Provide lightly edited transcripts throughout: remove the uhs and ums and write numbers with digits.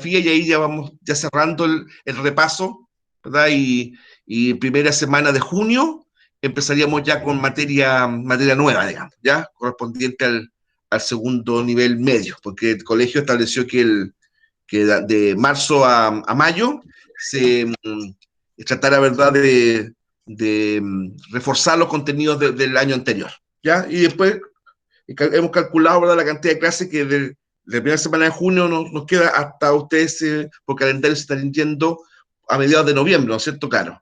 y ahí ya vamos ya cerrando el repaso, ¿verdad? Y primera semana de junio empezaríamos ya con materia nueva, digamos, ya correspondiente al segundo nivel medio, porque el colegio estableció que de marzo a mayo se tratara, ¿verdad?, de reforzar los contenidos del año anterior, ¿ya? Y después hemos calculado, ¿verdad?, la cantidad de clases que de la primera semana de junio nos queda hasta ustedes, por calendario, se están yendo a mediados de noviembre, ¿no es cierto? Claro.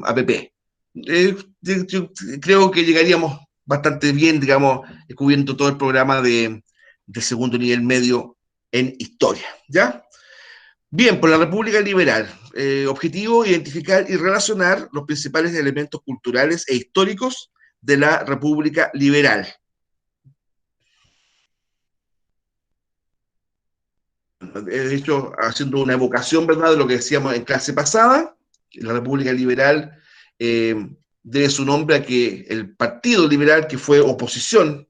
APP. Yo creo que llegaríamos bastante bien, digamos, cubriendo todo el programa de segundo nivel medio en historia, ¿ya? Bien, por la República Liberal. Objetivo, identificar y relacionar los principales elementos culturales e históricos de la República Liberal. De hecho, haciendo una evocación, ¿verdad?, de lo que decíamos en clase pasada, la República Liberal debe su nombre a que el Partido Liberal, que fue oposición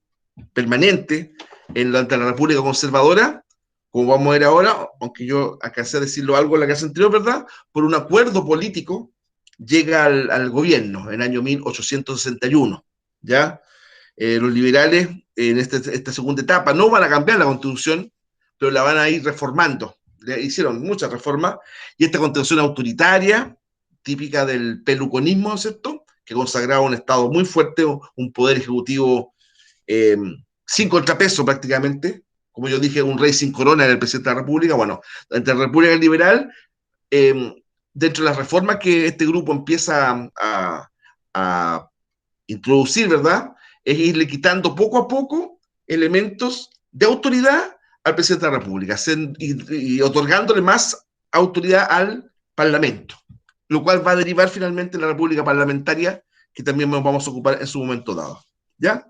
permanente en la República Conservadora, como vamos a ver ahora, aunque yo alcancé a decirlo algo en la clase anterior, ¿verdad?, por un acuerdo político llega al gobierno en el año 1861, ¿ya? Los liberales en esta segunda etapa no van a cambiar la constitución, pero la van a ir reformando. Le hicieron muchas reformas y esta constitución autoritaria, típica del peluconismo, ¿cierto?, que consagraba un Estado muy fuerte, un poder ejecutivo eh, sin contrapeso prácticamente. Como yo dije, un rey sin corona era el presidente de la República. Bueno, entre la República Liberal, dentro de las reformas que este grupo empieza a introducir, ¿verdad?, es irle quitando poco a poco elementos de autoridad al presidente de la República y otorgándole más autoridad al Parlamento, lo cual va a derivar finalmente en la República Parlamentaria, que también nos vamos a ocupar en su momento dado, ¿ya?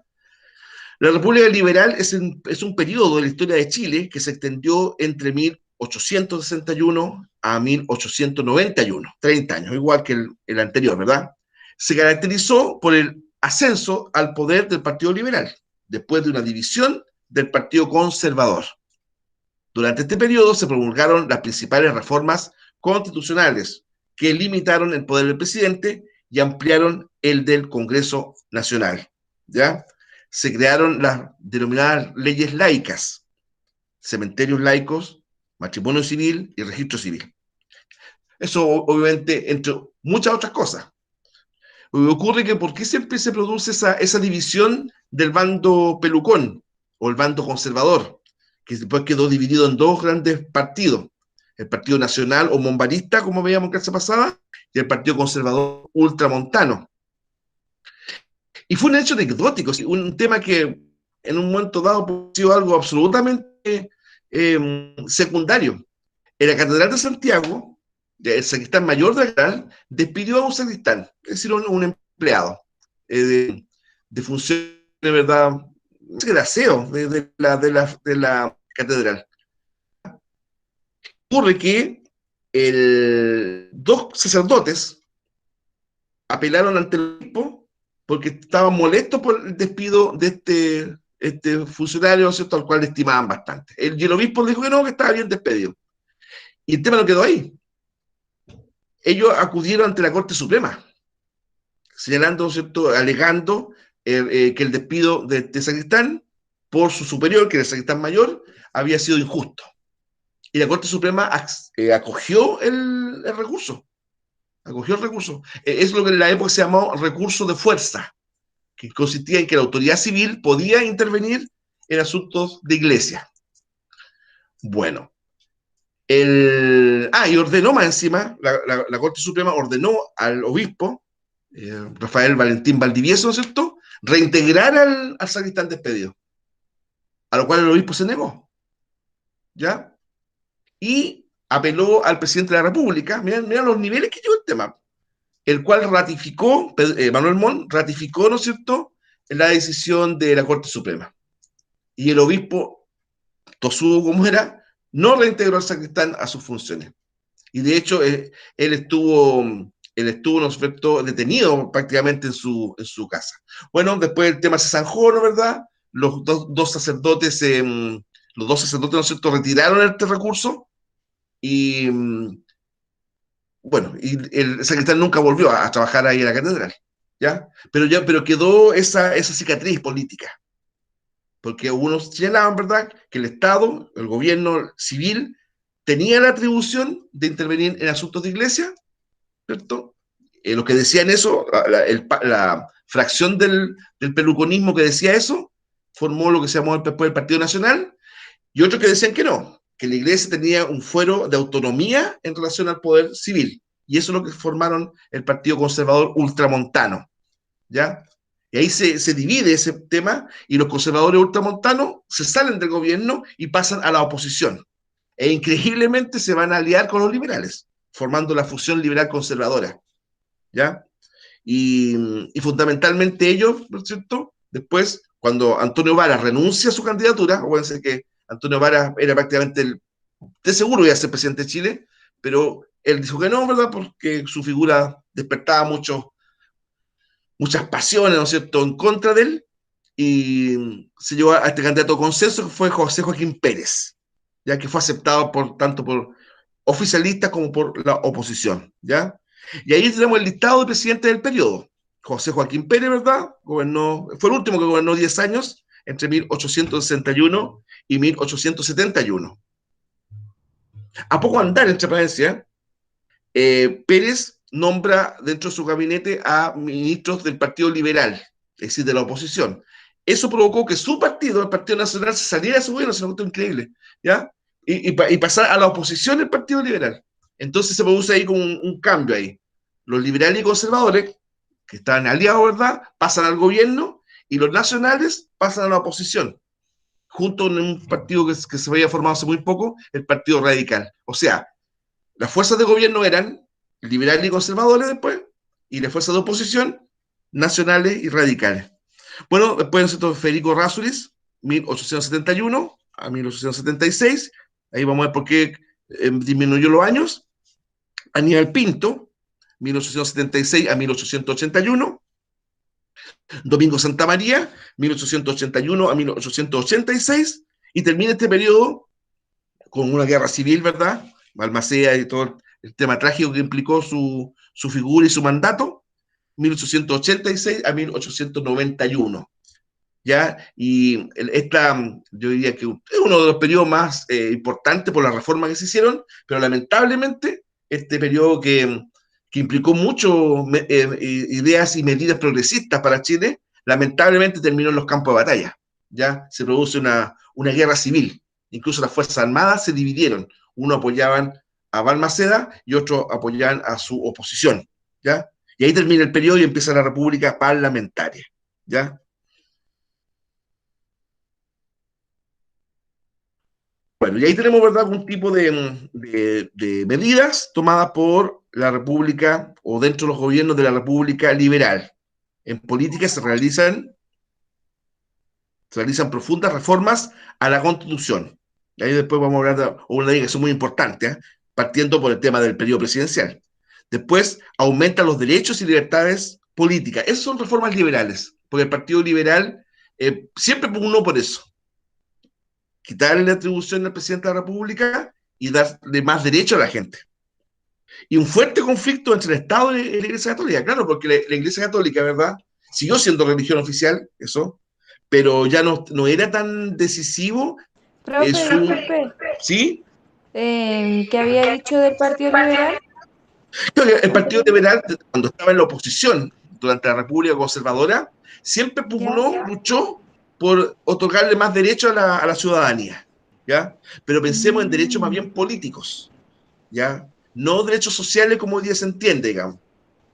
La República Liberal es un periodo de la historia de Chile que se extendió entre 1861 a 1891, 30 años, igual que el anterior, ¿verdad? Se caracterizó por el ascenso al poder del Partido Liberal, después de una división del Partido Conservador. Durante este periodo se promulgaron las principales reformas constitucionales que limitaron el poder del presidente y ampliaron el del Congreso Nacional, ¿ya? Se crearon las denominadas leyes laicas, cementerios laicos, matrimonio civil y registro civil. Eso, obviamente, entre muchas otras cosas. Ocurre que ¿por qué siempre se produce esa división del bando pelucón o el bando conservador, que después quedó dividido en dos grandes partidos? El Partido Nacional o monbarista, como veíamos en clase pasada, y el Partido Conservador ultramontano. Y fue un hecho anecdótico, un tema que en un momento dado ha sido algo absolutamente secundario. En la Catedral de Santiago, el sacristán mayor de la catedral despidió a un sacristán, es decir, un empleado de funciones, de verdad, de aseo de la catedral. Ocurre que dos sacerdotes apelaron ante el obispo porque estaban molestos por el despido de este funcionario, ¿cierto?, al cual estimaban bastante. Y el obispo le dijo que no, que estaba bien despedido. Y el tema no quedó ahí. Ellos acudieron ante la Corte Suprema, señalando, ¿cierto?, alegando que el despido de sacristán por su superior, que era el sacristán mayor, había sido injusto. Y la Corte Suprema acogió el recurso. Acogió el recurso. Es lo que en la época se llamó recurso de fuerza, que consistía en que la autoridad civil podía intervenir en asuntos de iglesia. Bueno, y ordenó más encima, la Corte Suprema ordenó al obispo, Rafael Valentín Valdivieso, ¿cierto?, reintegrar al sacristán despedido, a lo cual el obispo se negó, ¿ya? Y apeló al presidente de la República, mira los niveles que llevó el tema, el cual ratificó, Manuel Montt ratificó, ¿no es cierto?, la decisión de la Corte Suprema. Y el obispo, tosudo como era, no reintegró al sacristán a sus funciones. Y de hecho, él estuvo, ¿no es cierto?, detenido prácticamente en su casa. Bueno, después el tema se zanjó, ¿no es verdad? Los dos sacerdotes, ¿no es cierto?, retiraron este recurso, y bueno, y el secretario nunca volvió a trabajar ahí en la catedral, ¿ya? Pero quedó esa cicatriz política, porque unos señalaban, ¿verdad?, que el Estado, el gobierno civil, tenía la atribución de intervenir en asuntos de iglesia, ¿cierto? Lo que decían eso, la fracción del peluconismo que decía eso, formó lo que se llamó después el Partido Nacional, y otros que decían que la iglesia tenía un fuero de autonomía en relación al poder civil, y eso es lo que formaron el Partido Conservador Ultramontano, ¿ya? Y ahí se divide ese tema, y los conservadores ultramontanos se salen del gobierno y pasan a la oposición. E increíblemente se van a aliar con los liberales, formando la fusión liberal-conservadora, ¿ya? Y fundamentalmente ellos, ¿no es cierto? Después, cuando Antonio Varas renuncia a su candidatura, acuérdense que Antonio Varas era prácticamente de seguro iba a ser presidente de Chile, pero él dijo que no, ¿verdad? Porque su figura despertaba muchas pasiones, ¿no es cierto?, en contra de él, y se llevó a este candidato consenso que fue José Joaquín Pérez, ya que fue aceptado tanto por oficialistas como por la oposición, ¿ya? Y ahí tenemos el listado de presidentes del periodo. José Joaquín Pérez, ¿verdad? Fue el último que gobernó 10 años, entre 1861 y 1871. A poco andar, entre paréntesis, Pérez nombra dentro de su gabinete a ministros del Partido Liberal, es decir, de la oposición. Eso provocó que su partido, el Partido Nacional, se saliera de su gobierno, se notó increíble, ¿ya? Y pasar a la oposición del Partido Liberal. Entonces se produce ahí como un cambio ahí. Los liberales y conservadores, que estaban aliados, ¿verdad?, pasan al gobierno, y los nacionales pasan a la oposición, junto en un partido que se había formado hace muy poco, el Partido Radical. O sea, las fuerzas de gobierno eran liberales y conservadores después, y las fuerzas de oposición, nacionales y radicales. Bueno, después de Federico Rásuriz, 1871 a 1876, ahí vamos a ver por qué disminuyó los años. Aníbal Pinto, 1876 a 1881. Domingo Santa María, 1881 a 1886, y termina este periodo con una guerra civil, ¿verdad? Balmaceda y todo el tema trágico que implicó su figura y su mandato, 1886 a 1891. ¿Ya? Y yo diría que es uno de los periodos más importantes por las reformas que se hicieron, pero lamentablemente este periodo que implicó mucho ideas y medidas progresistas para Chile, lamentablemente terminó en los campos de batalla. ¿Ya? Se produce una guerra civil. Incluso las Fuerzas Armadas se dividieron. Uno apoyaban a Balmaceda y otros apoyaban a su oposición. ¿Ya? Y ahí termina el periodo y empieza la República Parlamentaria. ¿Ya? Bueno, y ahí tenemos, ¿verdad?, algún tipo de medidas tomadas por la República o dentro de los gobiernos de la República Liberal. En política se realizan profundas reformas a la Constitución. Y ahí después vamos a hablar de una ley que es muy importante, partiendo por el tema del periodo presidencial. Después aumenta los derechos y libertades políticas. Esas son reformas liberales, porque el Partido Liberal siempre pugnó por eso, quitarle la atribución al presidente de la República y darle más derecho a la gente. Y un fuerte conflicto entre el Estado y la Iglesia Católica, claro, porque la Iglesia Católica, ¿verdad?, siguió siendo religión oficial, eso, pero ya no era tan decisivo Profe, su... disculpe, ¿Sí? ¿qué había dicho del Partido Liberal? El Partido Liberal, cuando estaba en la oposición durante la República Conservadora, siempre ¿Ya? pugnó, luchó por otorgarle más derechos a la ciudadanía, ¿ya? Pero pensemos en derechos más Mm. bien políticos, ¿ya? No derechos sociales como hoy día se entiende, digamos.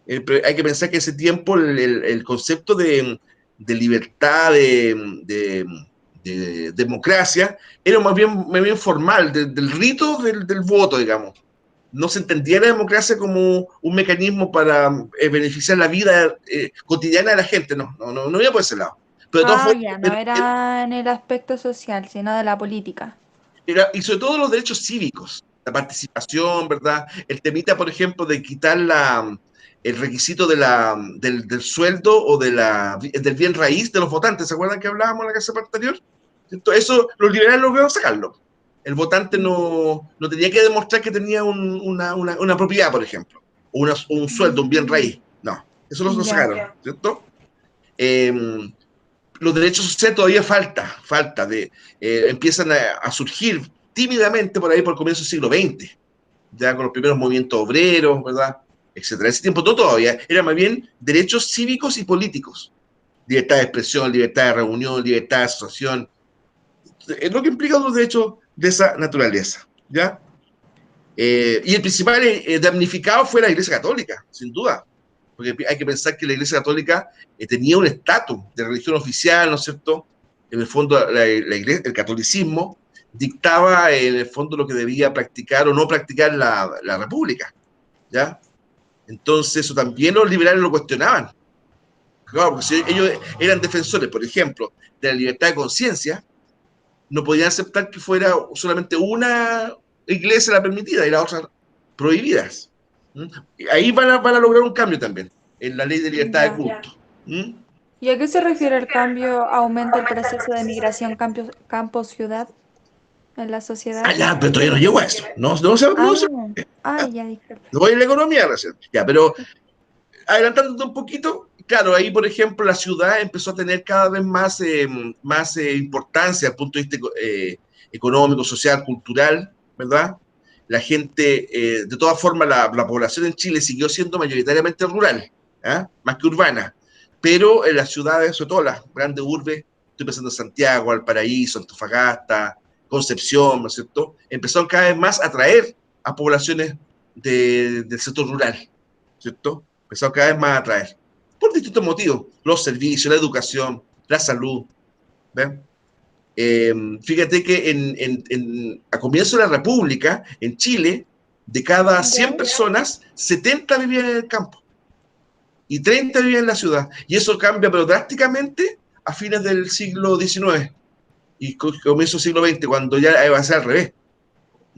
Pero hay que pensar que ese tiempo el concepto de libertad, de democracia, era más bien formal, del rito del voto, digamos. No se entendía la democracia como un mecanismo para beneficiar la vida cotidiana de la gente, no iba por ese lado. Pero de todas Ah, formas, ya, no era en el aspecto social, sino de la política. y sobre todo los derechos cívicos, la participación, ¿verdad? El temita, por ejemplo, de quitar el requisito del sueldo o del bien raíz de los votantes. ¿Se acuerdan que hablábamos en la casa anterior? Entonces, eso los liberales lograron sacarlo. El votante no tenía que demostrar que tenía una propiedad, por ejemplo, o un sueldo, un bien raíz. No, eso lo Ya. sacaron, ¿cierto? Eh, los derechos sociales todavía falta empiezan a surgir tímidamente por ahí por el comienzo del siglo XX, ya con los primeros movimientos obreros, ¿verdad? Etcétera. Ese tiempo no todavía, era más bien derechos cívicos y políticos. Libertad de expresión, libertad de reunión, libertad de asociación, es lo que implica los derechos de esa naturaleza, ¿ya? Y el principal damnificado fue la Iglesia Católica, sin duda, porque hay que pensar que la Iglesia Católica tenía un estatus de religión oficial, ¿no es cierto? En el fondo, el catolicismo dictaba en el fondo lo que debía practicar o no practicar la República, ¿ya? Entonces, eso también los liberales lo cuestionaban. Claro, porque si ellos eran defensores, por ejemplo, de la libertad de conciencia, no podían aceptar que fuera solamente una iglesia la permitida y las otras prohibidas. ¿Mm? Ahí van a lograr un cambio también en la ley de libertad de Ya. culto. ¿Mm? ¿Y a qué se refiere el cambio? ¿Aumenta el proceso de migración campo-ciudad en la Ah, sociedad? ya, pero todavía no llego a eso. Ah, No, ya, disculpe. no voy a la economía recién. Ya, pero adelantándote un poquito, claro, ahí, por ejemplo, la ciudad empezó a tener cada vez más importancia desde el punto de vista económico, social, cultural, ¿verdad? La gente, de todas formas, la población en Chile siguió siendo mayoritariamente rural, ¿ah? Más que urbana, pero en las ciudades, sobre todo las grandes urbes, estoy pensando en Santiago, Valparaíso, Antofagasta, Concepción, ¿no es cierto? Empezaron cada vez más a atraer a poblaciones del sector rural, ¿cierto? Empezaron cada vez más a atraer, por distintos motivos, los servicios, la educación, la salud, ¿ves? Fíjate que a comienzo de la República, en Chile, de cada 100 Ya. personas, 70 vivían en el campo y 30 vivían en la ciudad. Y eso cambia, pero drásticamente, a fines del siglo XIX y comienzo del siglo XX, cuando ya va a ser al revés.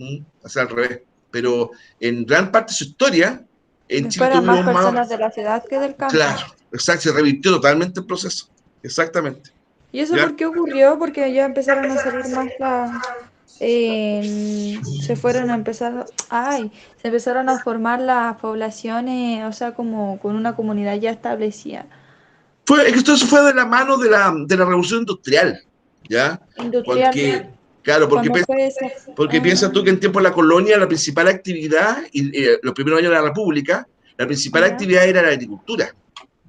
Va a ser al revés. Pero en gran parte de su historia, en Chile Después eran más tuvimos más. personas de la ciudad que del campo. Claro, exacto, se revirtió totalmente el proceso. Exactamente. ¿Y eso ¿Ya? por qué ocurrió? Porque ya empezaron a salir más se fueron a empezar, se empezaron a formar las poblaciones, o sea, como con una comunidad ya establecida. Es que esto fue de la mano de la revolución industrial, ¿ya? Industrial, Porque, claro, cuando fue esa. porque Ah, piensa tú que en tiempo de la colonia la principal actividad, y los primeros años de la República, la principal ya. actividad era la agricultura,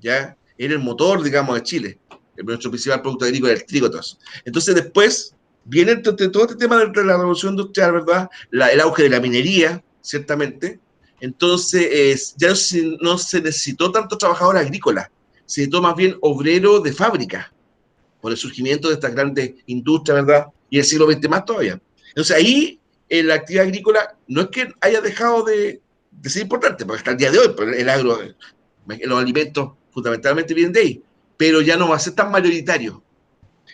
¿ya? Era el motor, digamos, de Chile. Nuestro principal producto agrícola era el trigo, todo eso. Entonces después viene todo este tema de la revolución industrial, ¿verdad? El auge de la minería, ciertamente. Entonces ya no se necesitó tanto trabajador agrícola, se necesitó más bien obrero de fábrica, por el surgimiento de estas grandes industrias, ¿verdad? Y el siglo XX más todavía. Entonces ahí la actividad agrícola no es que haya dejado de ser importante, porque hasta el día de hoy pues, el agro, los alimentos fundamentalmente vienen de ahí, pero ya no va a ser tan mayoritario.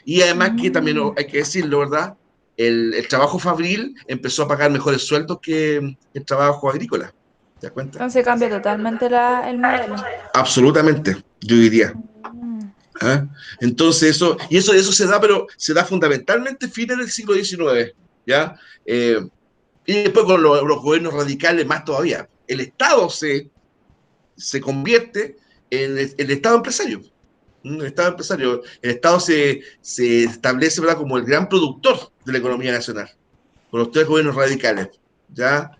Y además que también Mm. hay que decirlo, ¿verdad? El trabajo fabril empezó a pagar mejores sueldos que el trabajo agrícola. ¿Te das cuenta? Entonces cambia totalmente el modelo. Absolutamente, yo diría. Mm. ¿Ah? Entonces eso se da, pero se da fundamentalmente fines del siglo XIX, ¿ya? Y después con los gobiernos radicales más todavía. El Estado se convierte en el Estado empresario. El Estado empresario. El Estado se establece, ¿verdad?, como el gran productor de la economía nacional, con los tres gobiernos radicales, ¿ya?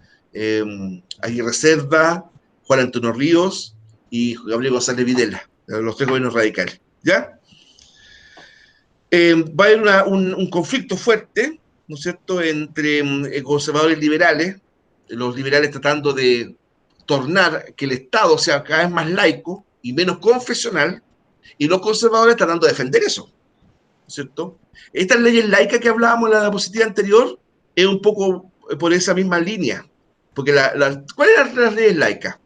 Aguirre Cerda, Juan Antonio Ríos y Gabriel González Videla, los tres gobiernos radicales, ¿ya? Va a haber un conflicto fuerte, ¿no es cierto?, entre conservadores y liberales, los liberales tratando de tornar que el Estado sea cada vez más laico y menos confesional, y los conservadores tratando de defender eso, ¿no es cierto? Estas leyes laicas que hablábamos en la diapositiva anterior es un poco por esa misma línea, porque ¿cuáles eran las leyes laicas?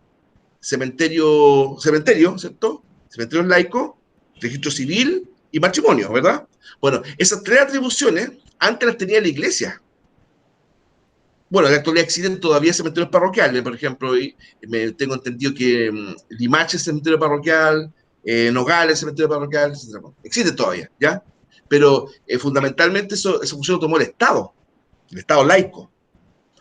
Cementerio, ¿cierto? Cementerio laico, registro civil y matrimonio, ¿verdad? Bueno, esas tres atribuciones antes las tenía la iglesia. Bueno, en la actualidad existen todavía cementerios parroquiales, por ejemplo, y tengo entendido que Limache es cementerio parroquial, Nogales es cementerio parroquial, etc. Existe todavía, ¿ya? Pero fundamentalmente esa función lo tomó el Estado, el Estado laico.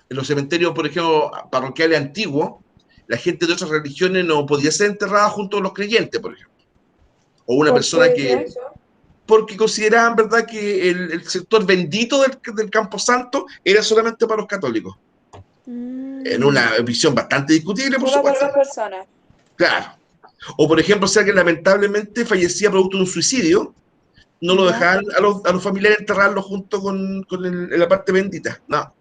En los cementerios, por ejemplo, parroquiales antiguos, la gente de otras religiones no podía ser enterrada junto a los creyentes, por ejemplo. O una ¿Por persona qué que, eso? porque consideraban, ¿verdad?, que el sector bendito del Camposanto era solamente para los católicos. En Mm, una visión bastante discutible, por solo para supuesto. esas personas. Claro. O, por ejemplo, si alguien lamentablemente fallecía producto de un suicidio, no lo ¿Ya? dejaban a los familiares enterrarlo junto con la parte bendita. No,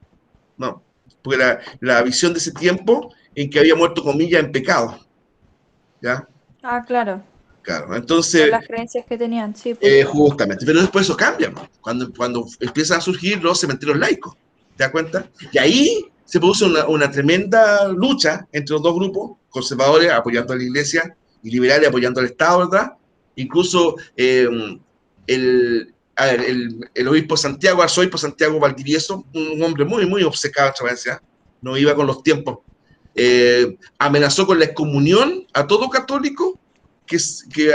no. Porque la visión de ese tiempo en que había muerto, comillas, en pecado. ¿Ya? Ah, claro, Claro. por Entonces, las creencias que tenían, sí, pues. justamente. Pero después eso cambia, ¿no? Cuando empiezan a surgir los cementerios laicos. ¿Te das cuenta? Y ahí se produce una tremenda lucha entre los dos grupos, conservadores apoyando a la iglesia y liberales apoyando al Estado, ¿verdad? Incluso el obispo Santiago, arzobispo Santiago Valdivieso, un hombre muy, muy obcecado en Francia, no iba con los tiempos, amenazó con la excomunión a todo católico que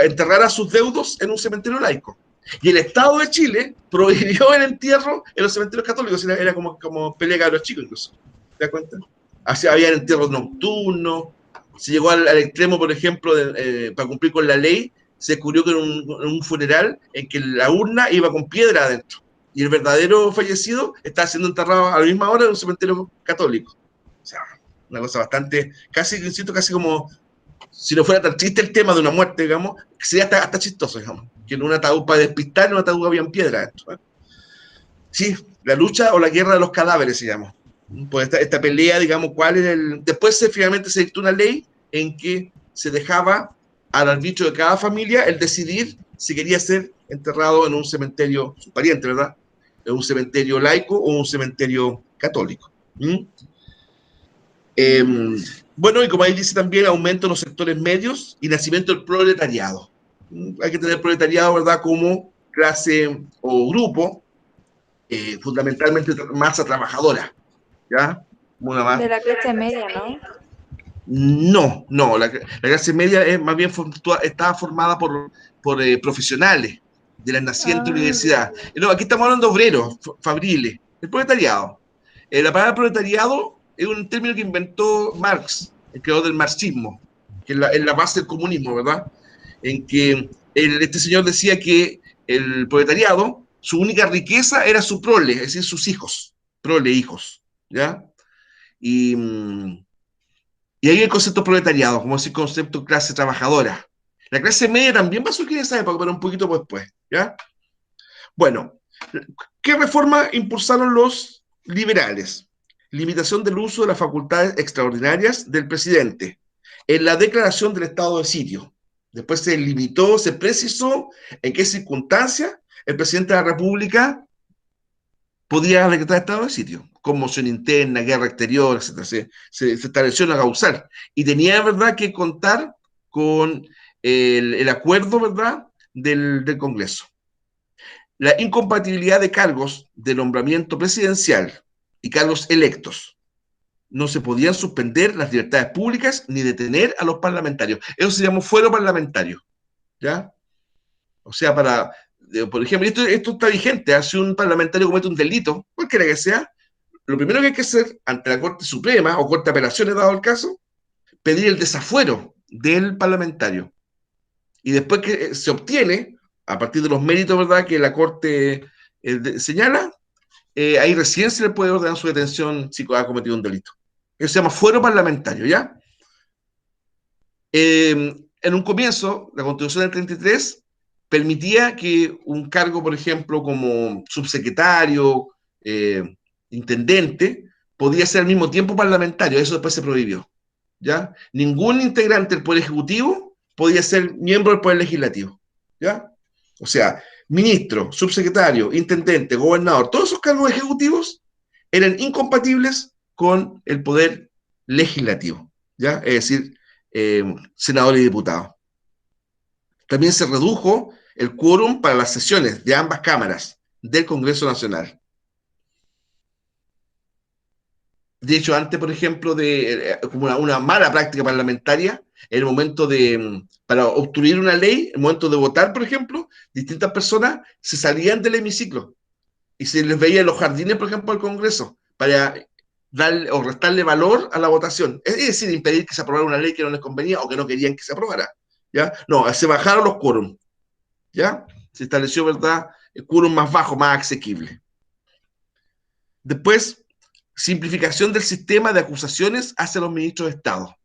enterrara sus deudos en un cementerio laico. Y el Estado de Chile prohibió el entierro en los cementerios católicos, era como pelea a los chicos incluso. ¿Te das cuenta? Así, había entierros nocturnos, se llegó al extremo, por ejemplo, para cumplir con la ley, se descubrió que era un funeral en que la urna iba con piedra adentro. Y el verdadero fallecido estaba siendo enterrado a la misma hora en un cementerio católico. O sea, una cosa bastante, casi, insisto, casi como si no fuera tan triste el tema de una muerte, digamos, sería hasta chistoso, digamos, que en un ataúd para despistar, en un ataúd habían piedra dentro. Sí, la lucha o la guerra de los cadáveres se llama. Pues esta pelea, digamos, cuál era el... Después finalmente se dictó una ley en que se dejaba al arbitrio de cada familia el decidir si quería ser enterrado en un cementerio, su pariente, ¿verdad? En un cementerio laico o un cementerio católico. ¿Mm? Eh, bueno, y como ahí dice también, aumento en los sectores medios y nacimiento del proletariado. Hay que tener proletariado, ¿verdad?, como clase o grupo, fundamentalmente masa trabajadora, ¿ya? Una más. De la clase media, ¿no? No, no, la clase media es más bien estaba formada por profesionales de la naciente Ah, universidad. No, aquí estamos hablando de obreros, fabriles, el proletariado. La palabra proletariado es un término que inventó Marx, el creador del marxismo, que es la base del comunismo, ¿verdad? En que este señor decía que el proletariado, su única riqueza era su prole, es decir, sus hijos, prole, hijos, ¿ya? Y, y ahí el concepto proletariado, como ese concepto clase trabajadora. La clase media también va a surgir en esa época, pero un poquito después, ¿ya? Bueno, ¿qué reforma impulsaron los liberales? Limitación del uso de las facultades extraordinarias del presidente en la declaración del estado de sitio. Después se limitó, se precisó en qué circunstancias el presidente de la República podía decretar estado de sitio, conmoción interna, guerra exterior, etc. Se estableció la causal. Y tenía, ¿verdad?, que contar con el acuerdo, ¿verdad?, del Congreso. La incompatibilidad de cargos de nombramiento presidencial y cargos electos. No se podían suspender las libertades públicas ni detener a los parlamentarios. Eso se llamó fuero parlamentario, ¿ya? O sea, por ejemplo, esto está vigente, si un parlamentario comete un delito, cualquiera que sea, lo primero que hay que hacer ante la Corte Suprema o Corte de Apelaciones, dado el caso, pedir el desafuero del parlamentario. Y después que se obtiene, a partir de los méritos, ¿verdad?, que la Corte señala, ahí recién se le puede ordenar su detención si ha cometido un delito. Eso se llama fuero parlamentario, ¿ya? En un comienzo, la Constitución del 33 permitía que un cargo, por ejemplo, como subsecretario, intendente, podía ser al mismo tiempo parlamentario. Eso después se prohibió, ¿ya? Ningún integrante del Poder Ejecutivo podía ser miembro del Poder Legislativo, ¿ya? O sea, ministro, subsecretario, intendente, gobernador, todos esos cargos ejecutivos eran incompatibles con el Poder Legislativo, ¿ya? Es decir, senadores y diputados. También se redujo el quórum para las sesiones de ambas cámaras del Congreso Nacional. De hecho, antes, por ejemplo, como una mala práctica parlamentaria, en el momento para obstruir una ley, en el momento de votar, por ejemplo, distintas personas se salían del hemiciclo y se les veía en los jardines, por ejemplo, del Congreso, para darle o restarle valor a la votación. Es decir, impedir que se aprobara una ley que no les convenía o que no querían que se aprobara. ¿Ya? No, se bajaron los quórum. ¿Ya? Se estableció, ¿verdad?, el quórum más bajo, más asequible. Después, simplificación del sistema de acusaciones hacia los ministros de Estado.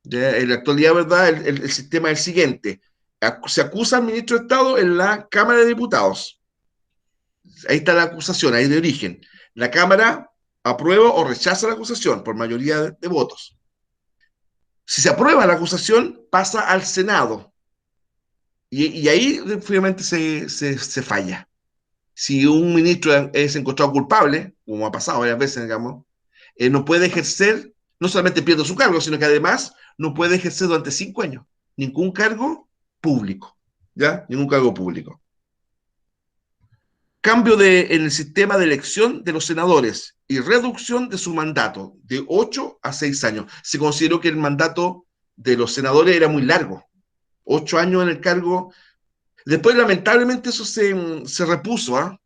¿Ya? En la actualidad, ¿verdad?, el sistema es el siguiente. Se acusa al ministro de Estado en la Cámara de Diputados. Ahí está la acusación, ahí de origen. La Cámara aprueba o rechaza la acusación por mayoría de votos. Si se aprueba la acusación, pasa al Senado. Y ahí finalmente se falla. Si un ministro es encontrado culpable, como ha pasado varias veces, digamos, no puede ejercer, no solamente pierde su cargo, sino que además no puede ejercer durante 5 años ningún cargo público. ¿Ya? Ningún cargo público. Cambio en el sistema de elección de los senadores y reducción de su mandato de 8 a 6 años. Se consideró que el mandato de los senadores era muy largo, 8 años en el cargo. Después, lamentablemente, eso se repuso, ¿eh?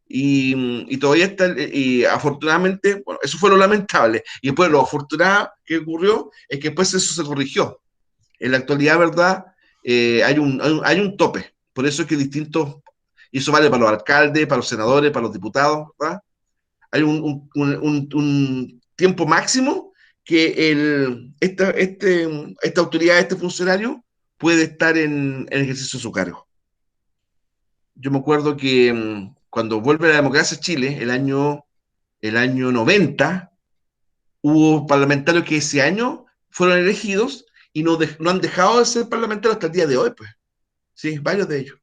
Y todavía está, y afortunadamente, bueno, eso fue lo lamentable. Y después lo afortunado que ocurrió es que después eso se corrigió. En la actualidad, ¿verdad? Hay un tope. Por eso es que distintos, y eso vale para los alcaldes, para los senadores, para los diputados, ¿verdad? Hay un tiempo máximo que esta autoridad, este funcionario, puede estar en ejercicio de su cargo. Yo me acuerdo que cuando vuelve la democracia a Chile, el año 90, hubo parlamentarios que ese año fueron elegidos y no han dejado de ser parlamentarios hasta el día de hoy, pues. Sí, varios de ellos.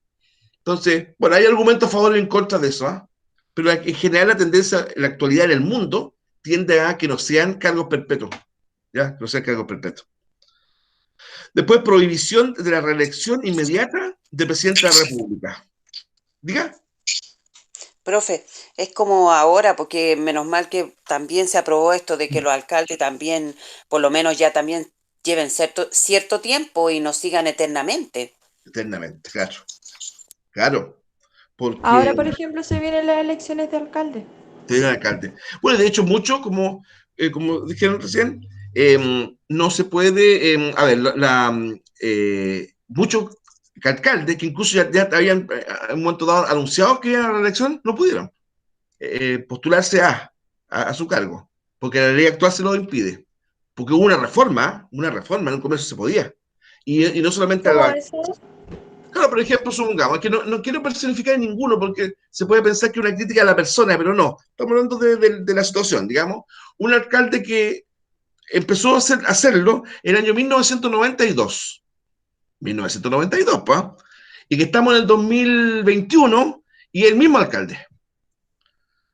Entonces, bueno, hay argumentos a favor y en contra de eso, ¿eh? Pero en general la tendencia en la actualidad en el mundo tiende a que no sean cargos perpetuos, ¿ya? No sean cargos perpetuos. Después, prohibición de la reelección inmediata del presidente de la República. Diga. Profe, es como ahora, porque menos mal que también se aprobó esto de que los alcaldes también, por lo menos ya también lleven cierto tiempo y no sigan eternamente. Eternamente, claro. Claro, Ahora, porque por ejemplo, se vienen las elecciones de alcalde. el alcalde. Bueno, de hecho, mucho, como dijeron recién, no se puede, a ver, muchos alcaldes que incluso ya habían en un momento dado anunciado que iban a la elección, no pudieron postularse a su cargo, porque la ley actual se lo impide. Porque hubo una reforma, en un comercio se podía. Y no solamente a ¿Cómo la, eso? Claro, por ejemplo, supongamos, que no quiero personificar a ninguno porque se puede pensar que es una crítica a la persona, pero no, estamos hablando de la situación, digamos. Un alcalde que empezó a hacerlo en el año 1992, 1992, ¿pa? Y que estamos en el 2021 y el mismo alcalde.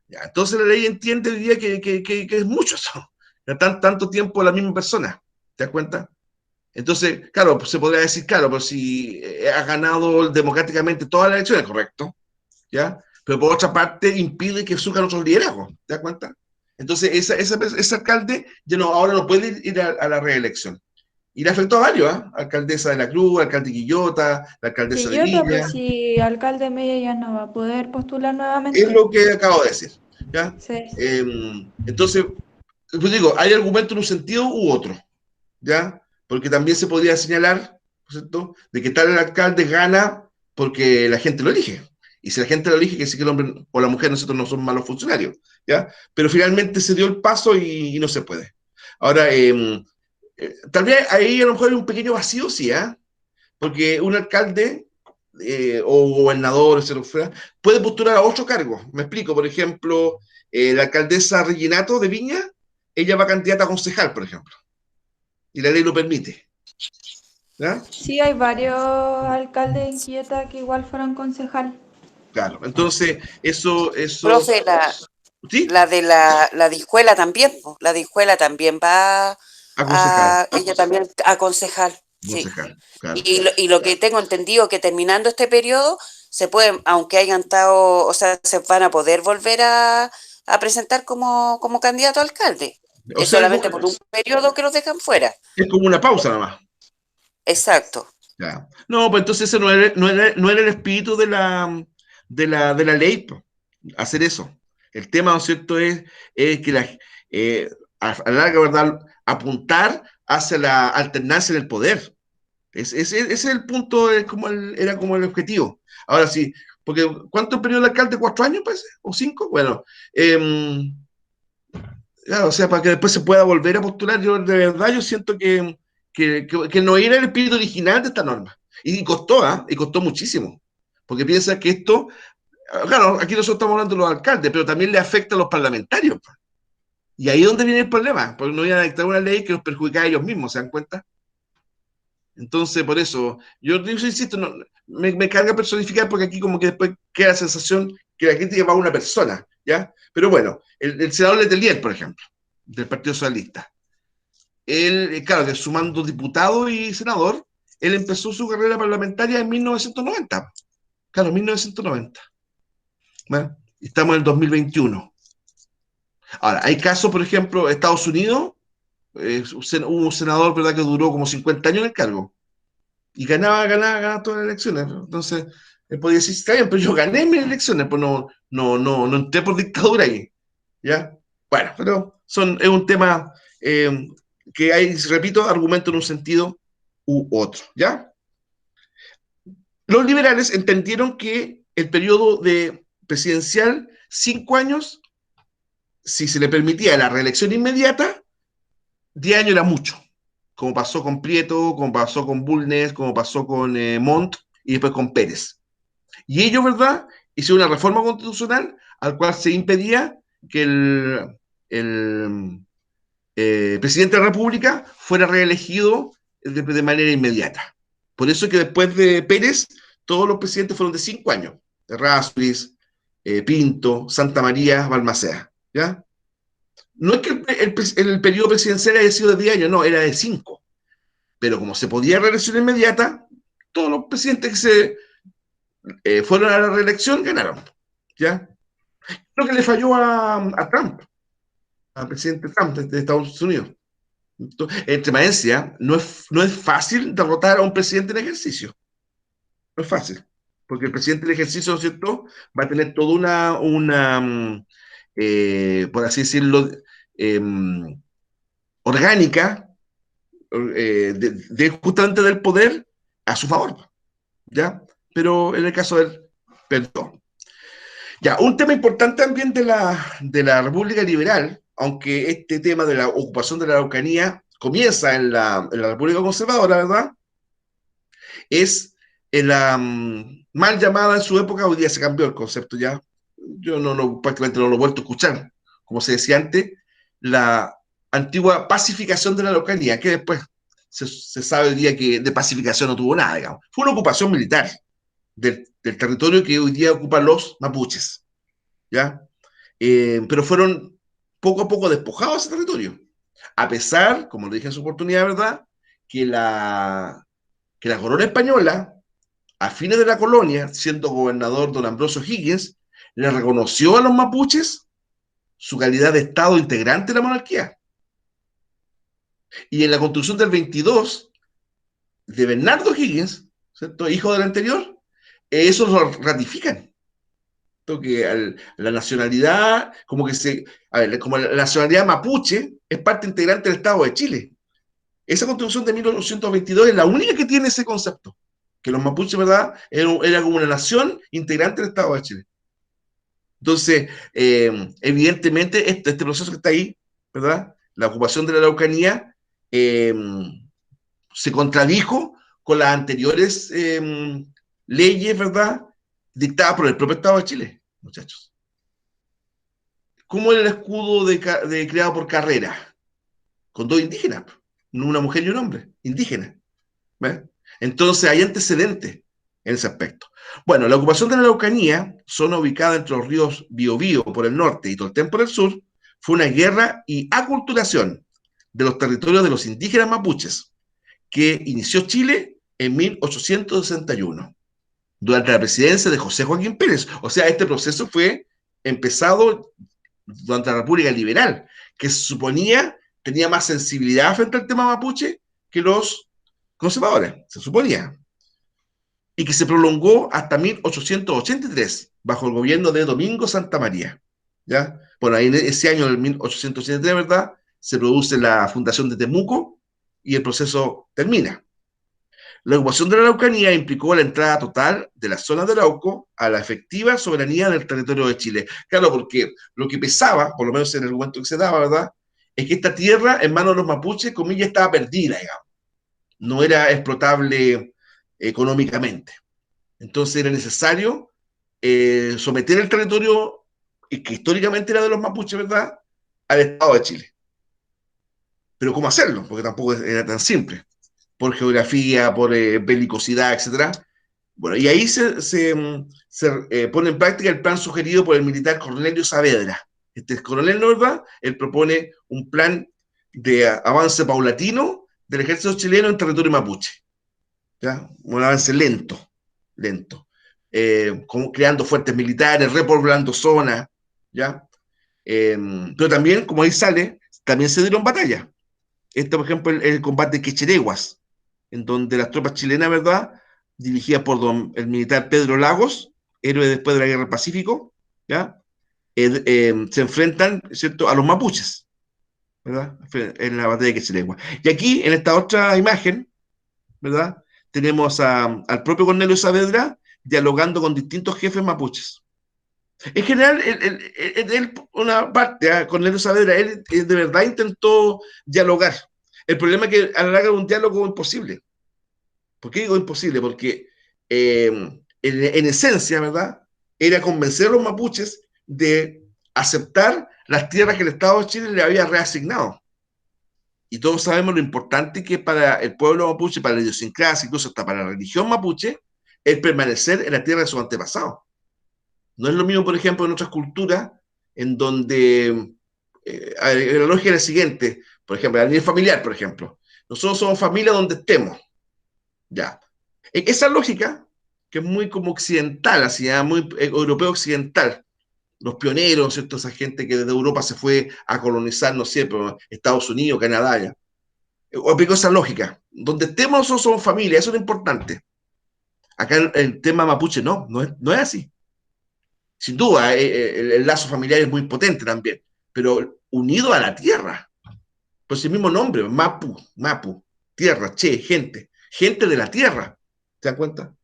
Ya, entonces la ley entiende hoy día que es mucho eso, tanto tiempo la misma persona, ¿te das cuenta? Entonces, claro, pues se podría decir, claro, pero si ha ganado democráticamente todas las elecciones, correcto, ¿ya? Pero por otra parte impide que surjan otros liderazgos, ¿te das cuenta? Entonces, ese alcalde ya no, ahora no puede ir a la reelección. Y le afectó a varios, ¿eh? Alcaldesa de la Cruz, alcalde Quillota, la alcaldesa de Quillota, Viña, pues si alcalde Mella ya no va a poder postular es nuevamente. lo que acabo de decir, ¿ya? Sí. Entonces, pues digo, hay argumentos en un sentido u otro, ¿ya? Porque también se podría señalar, ¿no es cierto?, de que tal alcalde gana porque la gente lo elige. Y si la gente lo elige, que sí que el hombre o la mujer, nosotros no son malos funcionarios, ¿ya? Pero finalmente se dio el paso y no se puede. Ahora, tal vez ahí a lo mejor hay un pequeño vacío, sí, ¿eh? Porque un alcalde o gobernador, etcétera, puede postular a otro cargo. Me explico, por ejemplo, la alcaldesa Reginato de Viña, ella va candidata a concejal, por ejemplo, y la ley lo permite. ¿Ya? Sí, hay varios alcaldes en Quillota que igual fueron concejal. Claro. Entonces, eso, Profe, ¿sí? la Dijuela también, po, la Dijuela también va Aconsejada, ella también a concejal, sí. aconsejada, claro. Y lo que tengo entendido que terminando este periodo se pueden, aunque hayan estado, o sea, se van a poder volver a presentar como candidato a alcalde. O Es sea, solamente por un periodo que los dejan fuera. es como una pausa nada más. Exacto. Ya. No, pues entonces ese no era el espíritu de la ley, po. hacer eso. El tema, ¿no es cierto?, es que a la larga, ¿verdad?, apuntar hacia la alternancia en el poder. Ese es el punto, era como el objetivo. Ahora sí, porque ¿cuánto periodo de alcalde? ¿4 años, pues? ¿O 5? Bueno, claro, o sea, para que después se pueda volver a postular, yo de verdad yo siento que no era el espíritu original de esta norma. Y costó, ¿ah? Y costó muchísimo. Porque piensa que esto, claro, aquí nosotros estamos hablando de los alcaldes, pero también le afecta a los parlamentarios. Y ahí es donde viene el problema, porque no iban a dictar una ley que los perjudicaba a ellos mismos, ¿se dan cuenta? Entonces, por eso, yo insisto, no, me carga personificar porque aquí como que después queda la sensación que la crítica va a una persona, ¿ya? Pero bueno, el senador Letelier, por ejemplo, del Partido Socialista, él, claro, que sumando diputado y senador, él empezó su carrera parlamentaria en 1990. Claro, 1990. ¿Vale? Estamos en el 2021. Ahora, hay casos, por ejemplo, Estados Unidos, hubo un senador, ¿verdad?, que duró como 50 años en el cargo y ganaba todas las elecciones. Entonces, él podía decir, está bien, pero yo gané mis elecciones, pues no entré por dictadura ahí, ¿ya? Bueno, pero es un tema que hay, repito, argumento en un sentido u otro, ¿ya? Los liberales entendieron que el periodo presidencial, 5 años, si se le permitía la reelección inmediata, 10 años era mucho, como pasó con Prieto, como pasó con Bulnes, como pasó con Montt y después con Pérez. Y ellos, ¿verdad?, hicieron una reforma constitucional al cual se impedía que el presidente de la República fuera reelegido de manera inmediata. Por eso es que después de Pérez, todos los presidentes fueron de 5 años. Errázuriz, Pinto, Santa María, Balmaceda, ¿ya? No es que el periodo presidencial haya sido de 10 años, no, era de 5. Pero como se podía reelección inmediata, todos los presidentes que se fueron a la reelección ganaron, ¿ya? Lo que le falló a Trump, al presidente Trump de Estados Unidos. Entre Valencia, no es fácil derrotar a un presidente en ejercicio. No es fácil. Porque el presidente en ejercicio, ¿no es cierto?, va a tener toda por así decirlo, eh, orgánica, justamente del poder a su favor, ¿ya? Pero en el caso del perdón. Ya, un tema importante también de la República Liberal, aunque este tema de la ocupación de la Araucanía comienza en la República Conservadora, ¿verdad?, es en la mal llamada en su época, hoy día se cambió el concepto ya, yo prácticamente no lo he vuelto a escuchar, como se decía antes, la antigua pacificación de la Araucanía, que después se sabe hoy día que de pacificación no tuvo nada, digamos. Fue una ocupación militar del territorio que hoy día ocupan los mapuches, ¿ya? Pero fueron poco a poco despojados de ese territorio, a pesar, como lo dije en su oportunidad, ¿verdad?, que la corona española, a fines de la colonia, siendo gobernador don Ambrosio Higgins, le reconoció a los mapuches su calidad de Estado integrante de la monarquía. Y en la Constitución del 22, de Bernardo Higgins, ¿cierto?, hijo del anterior, eso lo ratifican. Que la nacionalidad, como la nacionalidad mapuche es parte integrante del Estado de Chile. Esa Constitución de 1822 es la única que tiene ese concepto, que los mapuches, ¿verdad?, era como una nación integrante del Estado de Chile. Entonces, evidentemente, este proceso que está ahí, ¿verdad?, la ocupación de la Araucanía, se contradijo con las anteriores leyes, ¿verdad?, dictadas por el propio Estado de Chile, muchachos. ¿Cómo era el escudo creado por Carrera? Con dos indígenas, una mujer y un hombre, indígenas. ¿Ves? Entonces hay antecedentes en ese aspecto. Bueno, la ocupación de la Araucanía, zona ubicada entre los ríos Biobío por el norte y Tolten por el sur, fue una guerra y aculturación de los territorios de los indígenas mapuches, que inició Chile en 1861, durante la presidencia de José Joaquín Pérez. O sea, este proceso fue empezado durante la República Liberal, que se suponía tenía más sensibilidad frente al tema mapuche que los conservadores, se suponía, y que se prolongó hasta 1883, bajo el gobierno de Domingo Santa María, ¿ya? Bueno, ahí en ese año, en 1883, ¿verdad?, se produce la fundación de Temuco y el proceso termina. La ocupación de la Araucanía implicó la entrada total de la zona de Arauco a la efectiva soberanía del territorio de Chile. Claro, porque lo que pesaba, por lo menos en el argumento que se daba, ¿verdad?, es que esta tierra en manos de los mapuches, comillas, estaba perdida, digamos. No era explotable económicamente. Entonces era necesario someter el territorio que históricamente era de los mapuches, ¿verdad?, al Estado de Chile. Pero ¿cómo hacerlo? Porque tampoco era tan simple. Por geografía, por belicosidad, etcétera. Bueno, y ahí se pone en práctica el plan sugerido por el militar Cornelio Saavedra. Este coronel, ¿no, verdad? Él propone un plan de avance paulatino del ejército chileno en territorio mapuche. ¿Ya? Un avance lento, lento. Como creando fuertes militares, repoblando zonas, ¿ya? Pero también, como ahí sale, también se dieron batallas. Por ejemplo, el combate de Quechereguas, en donde las tropas chilenas, ¿verdad?, dirigidas por el militar Pedro Lagos, héroe después de la Guerra del Pacífico, ¿ya?, se enfrentan, ¿cierto?, a los mapuches, ¿verdad?, en la batalla de Quechereguas. Y aquí, en esta otra imagen, ¿verdad?, tenemos al propio Cornelio Saavedra dialogando con distintos jefes mapuches. En general, una parte, Cornelio Saavedra, él de verdad intentó dialogar. El problema es que a la larga era un diálogo imposible. ¿Por qué digo imposible? Porque en esencia, ¿verdad?, era convencer a los mapuches de aceptar las tierras que el Estado de Chile le había reasignado. Y todos sabemos lo importante que para el pueblo mapuche, para la idiosincrasia, incluso hasta para la religión mapuche, es permanecer en la tierra de sus antepasados. No es lo mismo, por ejemplo, en otras culturas, en donde la lógica es la siguiente, por ejemplo, a nivel familiar, por ejemplo. Nosotros somos familia donde estemos, ya. Esa lógica, que es muy como occidental, así, muy europeo occidental, los pioneros, ¿cierto?, esa gente que desde Europa se fue a colonizar, no sé, Estados Unidos, Canadá, ya. O aplicó esa lógica. Donde estemos nosotros somos familia, eso es lo importante. Acá el tema mapuche no es así. Sin duda, el lazo familiar es muy potente también, pero unido a la tierra. Pues el mismo nombre, Mapu, tierra, che, gente de la tierra. ¿Se dan cuenta?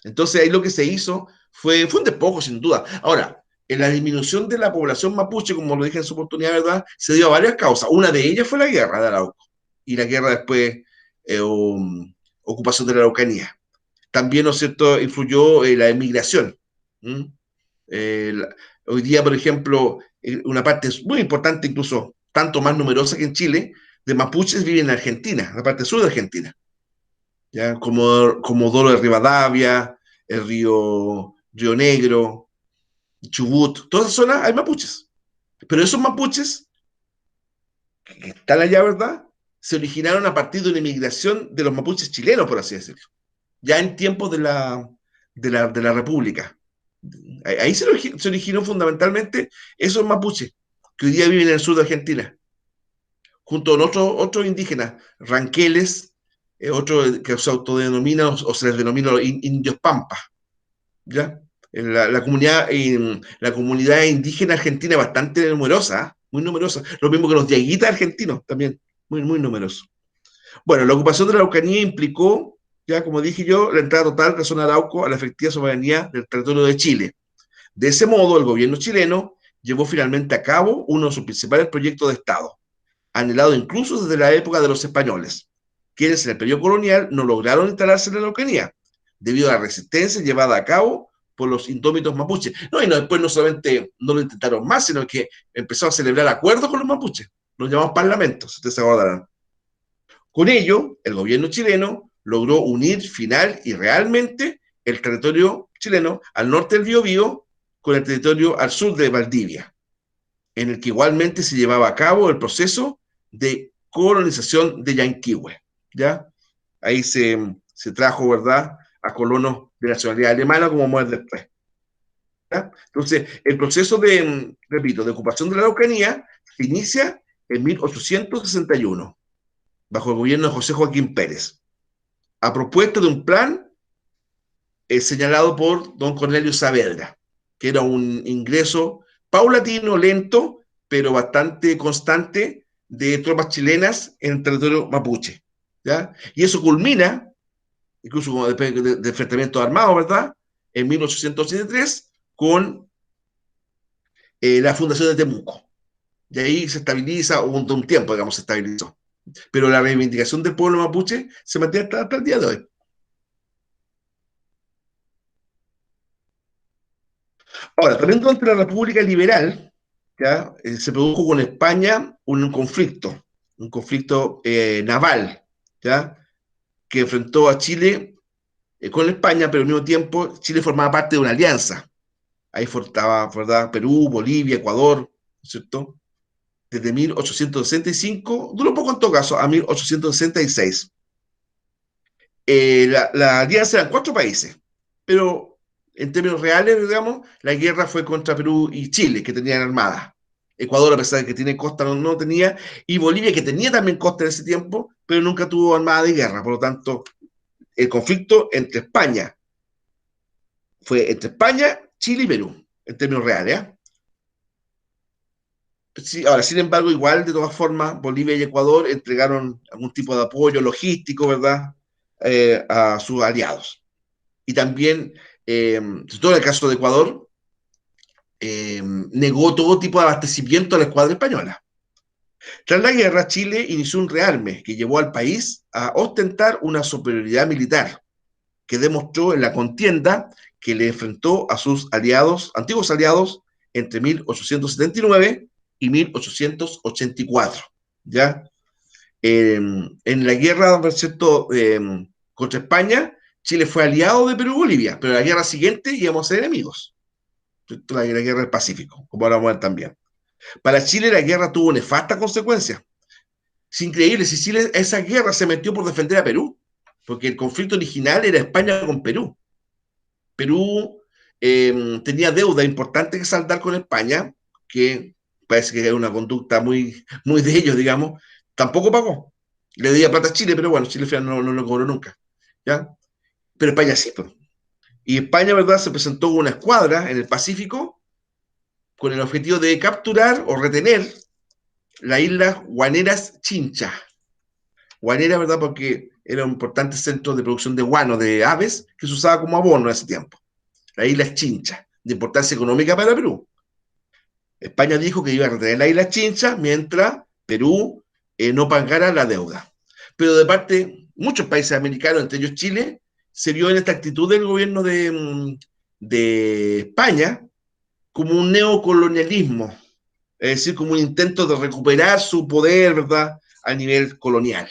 Entonces ahí lo que se hizo fue un despojo, sin duda. Ahora, en la disminución de la población mapuche, como lo dije en su oportunidad, ¿verdad?, se dio a varias causas. Una de ellas fue la guerra de Arauco y la guerra después, ocupación de la Araucanía. También, ¿no es cierto?, influyó la emigración. ¿Mm? Eh, Hoy día, por ejemplo, una parte muy importante, incluso tanto más numerosa que en Chile, de mapuches viven en Argentina, en la parte sur de Argentina, ¿ya? Como Dolo de Rivadavia, el Río Negro, Chubut, todas esas zonas hay mapuches. Pero esos mapuches que están allá, ¿verdad?, se originaron a partir de una inmigración de los mapuches chilenos, por así decirlo, ya en tiempos de la República. Ahí se originó fundamentalmente esos mapuches que hoy día viven en el sur de Argentina, junto con otros indígenas, ranqueles, otros que se autodenominan o se les denomina indios pampas, ¿ya? La comunidad indígena argentina es bastante numerosa, ¿eh? Muy numerosa. Lo mismo que los diaguitas argentinos, también, muy, muy numerosos. Bueno, la ocupación de la Araucanía implicó, ya como dije yo, la entrada total de la zona de Arauco a la efectiva soberanía del territorio de Chile. De ese modo, el gobierno chileno llevó finalmente a cabo uno de sus principales proyectos de Estado, anhelado incluso desde la época de los españoles, quienes en el periodo colonial no lograron instalarse en la Araucanía, debido a la resistencia llevada a cabo por los indómitos mapuches. Y después no solamente no lo intentaron más, sino que empezaron a celebrar acuerdos con los mapuches, los llamamos parlamentos, si ustedes se acordarán. Con ello, el gobierno chileno logró unir final y realmente el territorio chileno al norte del Biobío con el territorio al sur de Valdivia, en el que igualmente se llevaba a cabo el proceso de colonización de Yanquihue, ¿ya? Ahí se trajo, ¿verdad?, a colonos de nacionalidad alemana, como vamos a ver después, ¿ya? Entonces, el proceso repito, de ocupación de la Araucanía se inicia en 1861, bajo el gobierno de José Joaquín Pérez, a propuesta de un plan señalado por don Cornelio Saavedra, que era un ingreso paulatino, lento, pero bastante constante de tropas chilenas en el territorio mapuche, ¿ya? Y eso culmina, incluso después de enfrentamientos armados, ¿verdad?, en 1883, con la fundación de Temuco. Y ahí se estabiliza, un tiempo, digamos, se estabilizó. Pero la reivindicación del pueblo mapuche se mantiene hasta el día de hoy. Ahora, también durante la República Liberal, ¿ya? Se produjo con España un conflicto naval, ¿ya?, que enfrentó a Chile con España, pero al mismo tiempo Chile formaba parte de una alianza. Ahí estaba, ¿verdad?, Perú, Bolivia, Ecuador, ¿cierto? Desde 1865, duró poco en todo caso, a 1866. La alianza eran 4 países, pero en términos reales, digamos, la guerra fue contra Perú y Chile, que tenían armadas. Ecuador, a pesar de que tiene costa, no tenía, y Bolivia, que tenía también costa en ese tiempo, pero nunca tuvo armada de guerra. Por lo tanto, el conflicto fue entre España, Chile y Perú, en términos reales, ¿eh? Sí, ahora, sin embargo, igual, de todas formas, Bolivia y Ecuador entregaron algún tipo de apoyo logístico, ¿verdad?, a sus aliados. Y también, sobre todo en el caso de Ecuador, negó todo tipo de abastecimiento a la escuadra española. Tras la guerra, Chile inició un rearme que llevó al país a ostentar una superioridad militar que demostró en la contienda que le enfrentó a sus aliados, antiguos aliados, entre 1879 y 1884, ¿ya? En la guerra, ¿cierto?, contra España, Chile fue aliado de Perú y Bolivia, pero en la guerra siguiente íbamos a ser enemigos. La guerra del Pacífico, como ahora vamos a ver también. Para Chile la guerra tuvo nefastas consecuencias. Es increíble, si Chile esa guerra se metió por defender a Perú, porque el conflicto original era España con Perú. Perú tenía deuda importante que saldar con España, que parece que era una conducta muy de ellos, digamos, tampoco pagó. Le debía plata a Chile, pero bueno, Chile no lo cobró nunca, ¿ya? Pero España sí, pues. Y España, ¿verdad?, se presentó con una escuadra en el Pacífico con el objetivo de capturar o retener la isla Guaneras Chincha. Guanera, ¿verdad?, porque era un importante centro de producción de guano, de aves, que se usaba como abono en ese tiempo. La isla Chincha, de importancia económica para Perú. España dijo que iba a retener la isla Chincha mientras Perú no pagara la deuda. Pero de parte, muchos países americanos, entre ellos Chile, se vio en esta actitud del gobierno de España como un neocolonialismo, es decir, como un intento de recuperar su poder, ¿verdad?, a nivel colonial.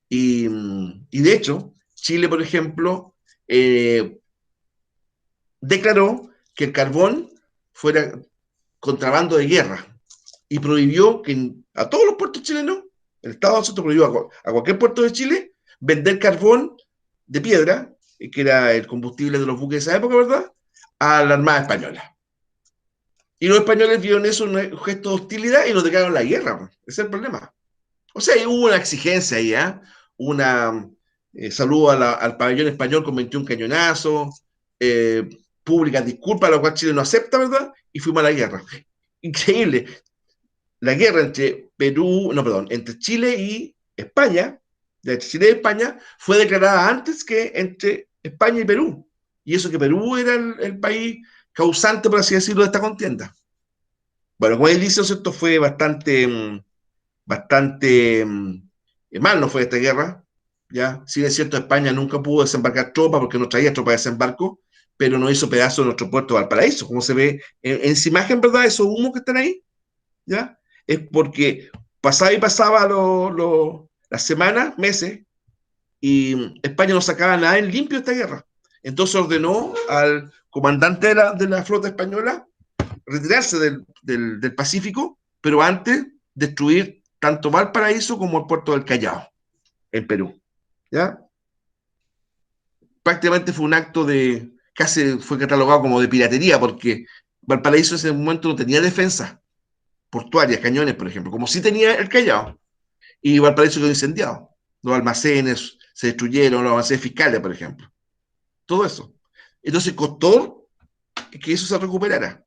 Y de hecho, Chile, por ejemplo, declaró que el carbón fuera contrabando de guerra y prohibió que a todos los puertos chilenos, el Estado prohibió a cualquier puerto de Chile vender carbón de piedra, que era el combustible de los buques de esa época, ¿verdad?, a la Armada Española. Y los españoles vieron eso un gesto de hostilidad y nos declararon la guerra. Ese es el problema. O sea, hubo una exigencia ahí, ¿eh? Una saludo al pabellón español con 21 cañonazos, públicas disculpas, lo cual Chile no acepta, ¿verdad? Y fuimos a la guerra. Increíble. La guerra entre Chile y España, entre Chile y España, fue declarada antes que entre España y Perú. Y eso que Perú era el país causante, por así decirlo, de esta contienda. Bueno, como él dice, ¿cierto?, fue bastante mal no fue esta guerra, ¿ya? Si es cierto, España nunca pudo desembarcar tropas porque no traía tropas de desembarco, pero no hizo pedazo de nuestro puerto de Valparaíso, como se ve en esa imagen, ¿verdad? Esos humos que están ahí, ¿ya? Es porque pasaba las semanas, meses, y España no sacaba nada en limpio de esta guerra. Entonces ordenó al comandante de la flota española retirarse del Pacífico, pero antes destruir tanto Valparaíso como el puerto del Callao, en Perú, ¿ya? Prácticamente fue un acto casi fue catalogado como de piratería, porque Valparaíso en ese momento no tenía defensa portuarias, cañones, por ejemplo, como sí tenía el Callao, y Valparaíso quedó incendiado. Los almacenes se destruyeron, los almacenes fiscales, por ejemplo. Todo eso. Entonces costó que eso se recuperara,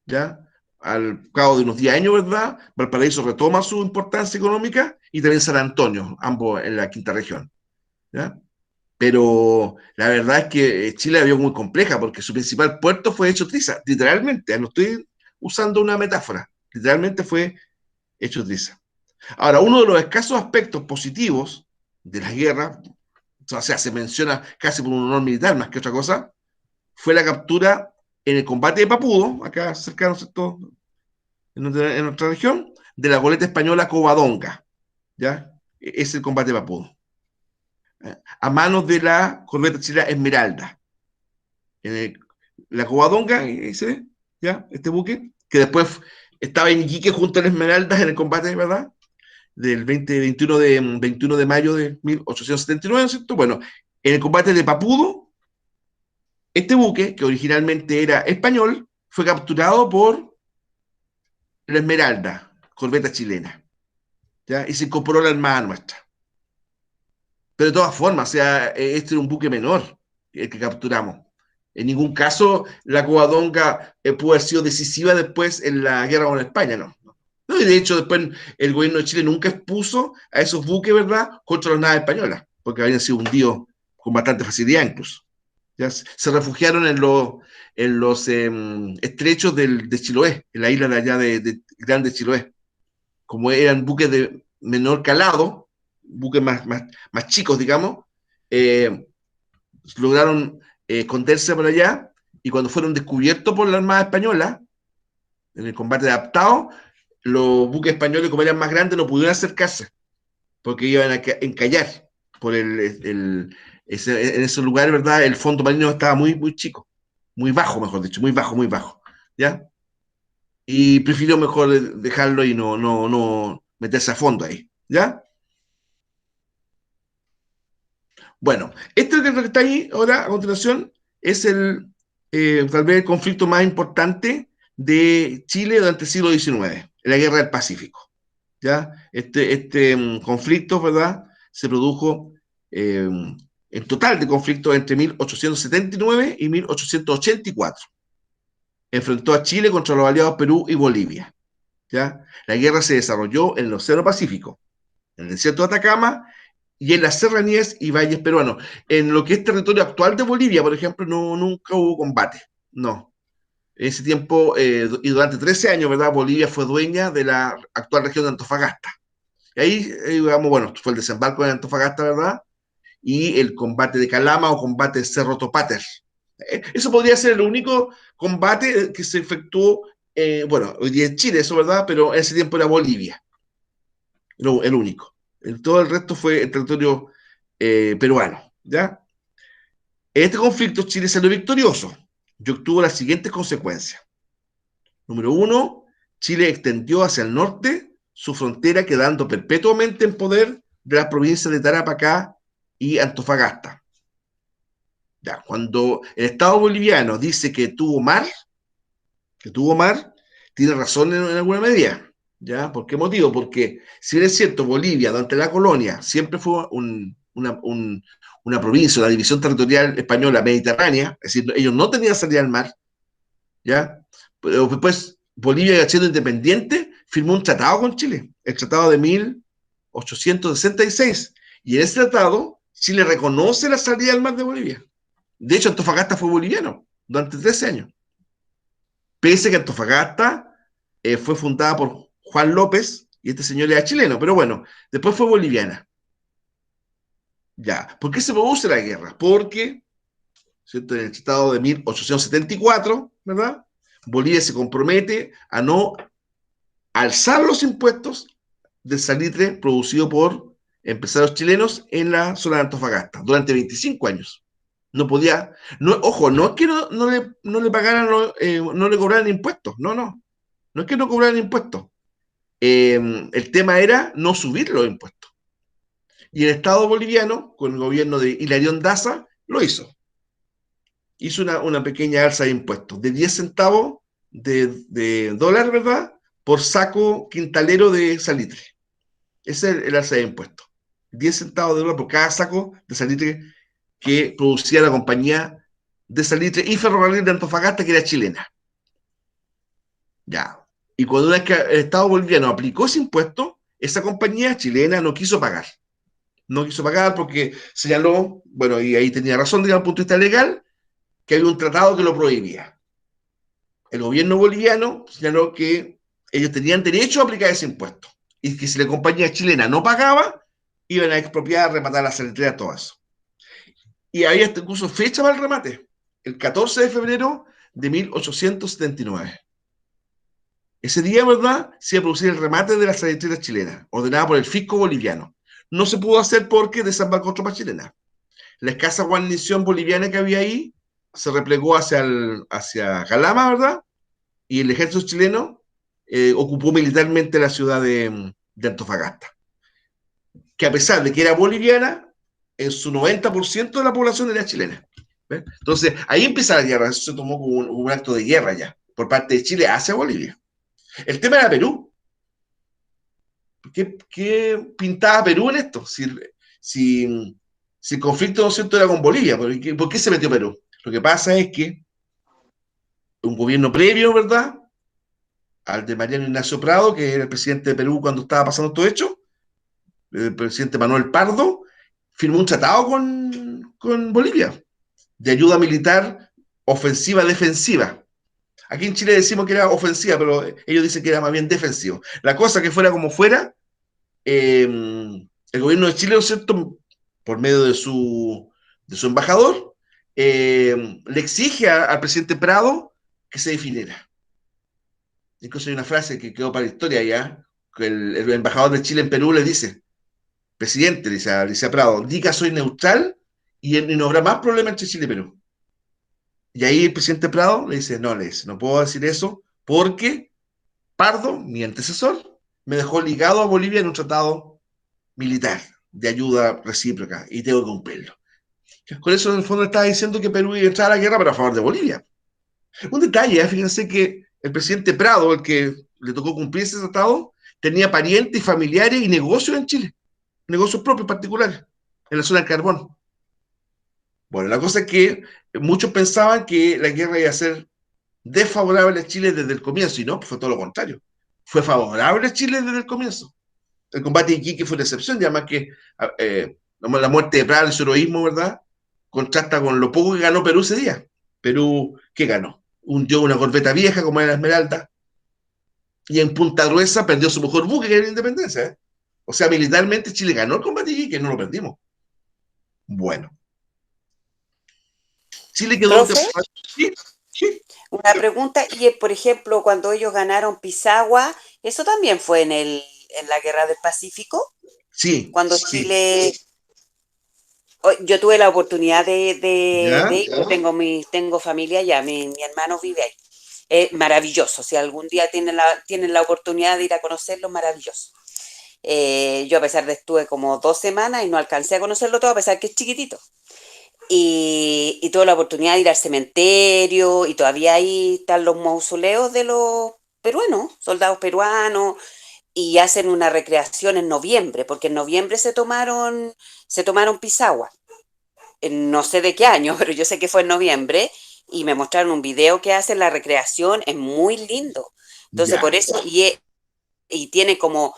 ¿ya? Al cabo de unos 10 años, ¿verdad? Valparaíso retoma su importancia económica y también San Antonio, ambos en la quinta región, ¿ya? Pero la verdad es que Chile la vio muy compleja porque su principal puerto fue hecho triza, literalmente, no estoy usando una metáfora, literalmente fue hecho triza. Ahora, uno de los escasos aspectos positivos de la guerra, o sea, se menciona casi por un honor militar más que otra cosa, fue la captura en el combate de Papudo, acá cercano, ¿cierto? En nuestra región, de la goleta española Covadonga, ¿ya? Es el combate de Papudo. A manos de la corveta chilena Esmeralda. El, la Covadonga, ese, ¿ya? Este buque, que después estaba en Iquique junto a la Esmeralda en el combate, ¿verdad? Del 21 de mayo de 1879, ¿cierto? Bueno, en el combate de Papudo, este buque, que originalmente era español, fue capturado por la Esmeralda, corbeta chilena, ¿ya? Y se incorporó a la Armada nuestra. Pero de todas formas, o sea, este era un buque menor, el que capturamos. En ningún caso la Covadonga pudo haber sido decisiva después en la guerra con España, no. No, y de hecho después el gobierno de Chile nunca expuso a esos buques, ¿verdad?, contra las naves españolas, porque habían sido hundidos con bastante facilidad incluso. ¿Ya? Se refugiaron en los estrechos de Chiloé, en la isla de allá de Grande Chiloé. Como eran buques de menor calado, buques más chicos, digamos, eh, lograron esconderse por allá y cuando fueron descubiertos por la Armada Española, en el combate adaptado, los buques españoles, como eran más grandes, no pudieron acercarse porque iban a encallar por en ese lugar, ¿verdad? El fondo marino estaba muy chico, muy bajo, mejor dicho, muy bajo, ¿ya? Y prefirió mejor dejarlo y no meterse a fondo ahí, ¿ya? Bueno, este que está ahí ahora, a continuación, es tal vez el conflicto más importante de Chile durante el siglo XIX, la Guerra del Pacífico. ¿Ya? Conflicto, ¿verdad? Se produjo en total de conflictos entre 1879 y 1884. Enfrentó a Chile contra los aliados Perú y Bolivia. ¿Ya? La guerra se desarrolló en el Océano Pacífico, en el desierto de Atacama y en las serranías y valles peruanos. En lo que es territorio actual de Bolivia, por ejemplo, nunca hubo combate. No. En ese tiempo, y durante 13 años, ¿verdad? Bolivia fue dueña de la actual región de Antofagasta. Y ahí, digamos, bueno, fue el desembarco de Antofagasta, ¿verdad? Y el combate de Calama o combate de Cerro Topater. Eso podría ser el único combate que se efectuó, bueno, hoy día en Chile, eso, ¿verdad? Pero en ese tiempo era Bolivia, el único. Todo el resto fue el territorio peruano, ¿ya? En este conflicto Chile salió victorioso y obtuvo las siguientes consecuencias. Número uno, Chile extendió hacia el norte su frontera, quedando perpetuamente en poder de las provincias de Tarapacá y Antofagasta. Ya, cuando el Estado boliviano dice que tuvo mar, tiene razón en alguna medida. ¿Ya? ¿Por qué motivo? Porque si bien es cierto, Bolivia durante la colonia siempre fue una provincia, una división territorial española mediterránea, es decir, ellos no tenían salida al mar, ¿ya? Pero después Bolivia, siendo independiente, firmó un tratado con Chile, el tratado de 1866, y en ese tratado Chile reconoce la salida al mar de Bolivia. De hecho, Antofagasta fue boliviano durante 13 años, pese a que Antofagasta fue fundada por Juan López, y este señor era chileno, pero bueno, después fue boliviana. Ya, ¿por qué se produce la guerra? Porque, ¿cierto?, en el tratado de 1874, ¿verdad?, Bolivia se compromete a no alzar los impuestos del salitre producido por empresarios chilenos en la zona de Antofagasta durante 25 años. No podía, no, ojo, no es que no le pagaran, no le cobraran impuestos, no es que no cobraran impuestos. El tema era no subir los impuestos. Y el Estado boliviano, con el gobierno de Hilarión Daza, lo hizo. Hizo una pequeña alza de impuestos, de 10 centavos de dólar, ¿verdad?, por saco quintalero de salitre. Ese es el alza de impuestos. 10 centavos de dólar por cada saco de salitre que producía la compañía de salitre y ferrocarril de Antofagasta, que era chilena. Ya. Y cuando una vez que el Estado boliviano aplicó ese impuesto, esa compañía chilena no quiso pagar. No quiso pagar porque señaló, bueno, y ahí tenía razón, digamos, desde el punto de vista legal, que había un tratado que lo prohibía. El gobierno boliviano señaló que ellos tenían derecho a aplicar ese impuesto y que si la compañía chilena no pagaba, iban a expropiar, rematar la salitrera, todo eso. Y había incluso fecha para el remate, el 14 de febrero de 1879. Ese día, ¿verdad?, se iba a producir el remate de la salitrera chilena, ordenada por el fisco boliviano. No se pudo hacer porque desembarcó tropa chilena. La escasa guarnición boliviana que había ahí se replegó hacia Calama, ¿verdad? Y el ejército chileno ocupó militarmente la ciudad de Antofagasta, que a pesar de que era boliviana, en su 90% de la población era chilena. ¿Ves? Entonces, ahí empieza la guerra, eso se tomó como un acto de guerra ya, por parte de Chile hacia Bolivia. El tema era Perú. ¿Qué pintaba Perú en esto? Si, si el conflicto, ¿no es cierto?, era con Bolivia, ¿por qué se metió Perú? Lo que pasa es que un gobierno previo, ¿verdad?, al de Mariano Ignacio Prado, que era el presidente de Perú cuando estaba pasando todo esto, el presidente Manuel Pardo, firmó un tratado con Bolivia de ayuda militar ofensiva-defensiva. Aquí en Chile decimos que era ofensiva, pero ellos dicen que era más bien defensivo. La cosa que fuera como fuera, el gobierno de Chile, ¿no es cierto?, por medio de su embajador, le exige al presidente Prado que se definiera. Incluso hay una frase que quedó para la historia ya, que el embajador de Chile en Perú le dice: presidente, le dice a Prado, diga soy neutral y no habrá más problema entre Chile y Perú. Y ahí el presidente Prado le dice, no puedo decir eso porque Pardo, mi antecesor, me dejó ligado a Bolivia en un tratado militar de ayuda recíproca y tengo que cumplirlo. Con eso, en el fondo, estaba diciendo que Perú iba a entrar a la guerra, pero a favor de Bolivia. Un detalle, fíjense que el presidente Prado, el que le tocó cumplir ese tratado, tenía parientes, familiares y negocios en Chile, negocios propios particulares, en la zona del carbón. Bueno, la cosa es que muchos pensaban que la guerra iba a ser desfavorable a Chile desde el comienzo, y no, pues fue todo lo contrario. Fue favorable a Chile desde el comienzo. El combate de Iquique fue una excepción, y además que la muerte de Prado y su heroísmo, ¿verdad?, contrasta con lo poco que ganó Perú ese día. Perú, ¿qué ganó? Hundió una corbeta vieja como era la Esmeralda, y en Punta Gruesa perdió su mejor buque, que era la Independencia. O sea, militarmente Chile ganó el combate de Iquique, no lo perdimos. Bueno, Chile quedó... Profe, Sí, sí. una pregunta, y por ejemplo, cuando ellos ganaron Pisagua, ¿eso también fue en la Guerra del Pacífico? Sí, Cuando sí. Chile, yo tuve la oportunidad de ¿Ya? ir, yo tengo familia allá, mi hermano vive ahí. Es maravilloso, si algún día tienen la oportunidad de ir a conocerlo, maravilloso. Yo a pesar de estuve como 2 semanas y no alcancé a conocerlo todo, a pesar que es chiquitito. Y tuve la oportunidad de ir al cementerio y todavía ahí están los mausoleos de los peruanos, soldados peruanos, y hacen una recreación en noviembre, porque en noviembre se tomaron Pisagua. No sé de qué año, pero yo sé que fue en noviembre y me mostraron un video que hacen la recreación, es muy lindo. Entonces, Ya. por eso, y tiene como,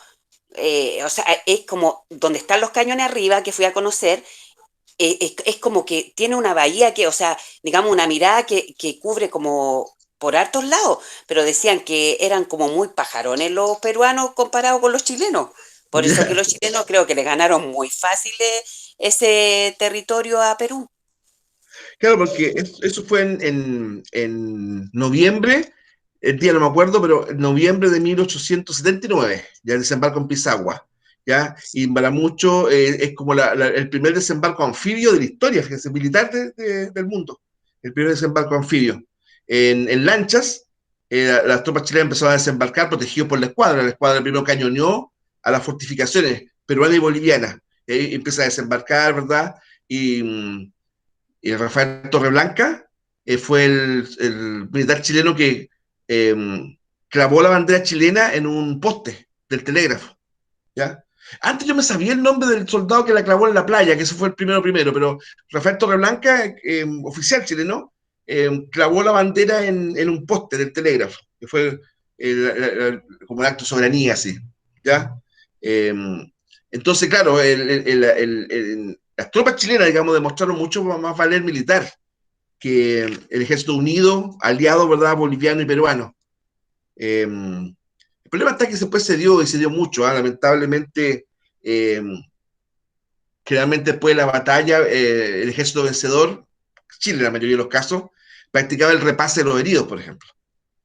o sea, es como donde están los cañones arriba que fui a conocer, es como que tiene una bahía que, o sea, digamos, una mirada que cubre como por hartos lados, pero decían que eran como muy pajarones los peruanos comparados con los chilenos. Por eso que Ya. los chilenos creo que le ganaron muy fácil ese territorio a Perú. Claro, porque eso fue en noviembre, el día no me acuerdo, pero en noviembre de 1879, ya desembarco en Pisagua, ¿ya? Y para muchos es como el primer desembarco anfibio de la historia, fíjense, militar del mundo, el primer desembarco anfibio. En lanchas, las tropas chilenas empezaron a desembarcar protegidos por la escuadra primero cañoneó a las fortificaciones peruanas y bolivianas, y ahí empieza a desembarcar, ¿verdad? Y Rafael Torreblanca fue el militar chileno que eh, clavó la bandera chilena en un poste del telégrafo, ¿ya? Antes yo me sabía el nombre del soldado que la clavó en la playa, que ese fue el primero, pero Rafael Torreblanca, oficial chileno, clavó la bandera en un poste del telégrafo, que fue como un acto de soberanía, así, ¿ya? Eh, entonces, claro, las tropas chilenas, digamos, demostraron mucho más valer militar que el Ejército Unido, aliado, ¿verdad?, boliviano y peruano. El problema está que después se dio, y se dio mucho, ¿eh? Lamentablemente, generalmente después de la batalla, el ejército vencedor, Chile en la mayoría de los casos, practicaba el repase de los heridos, por ejemplo.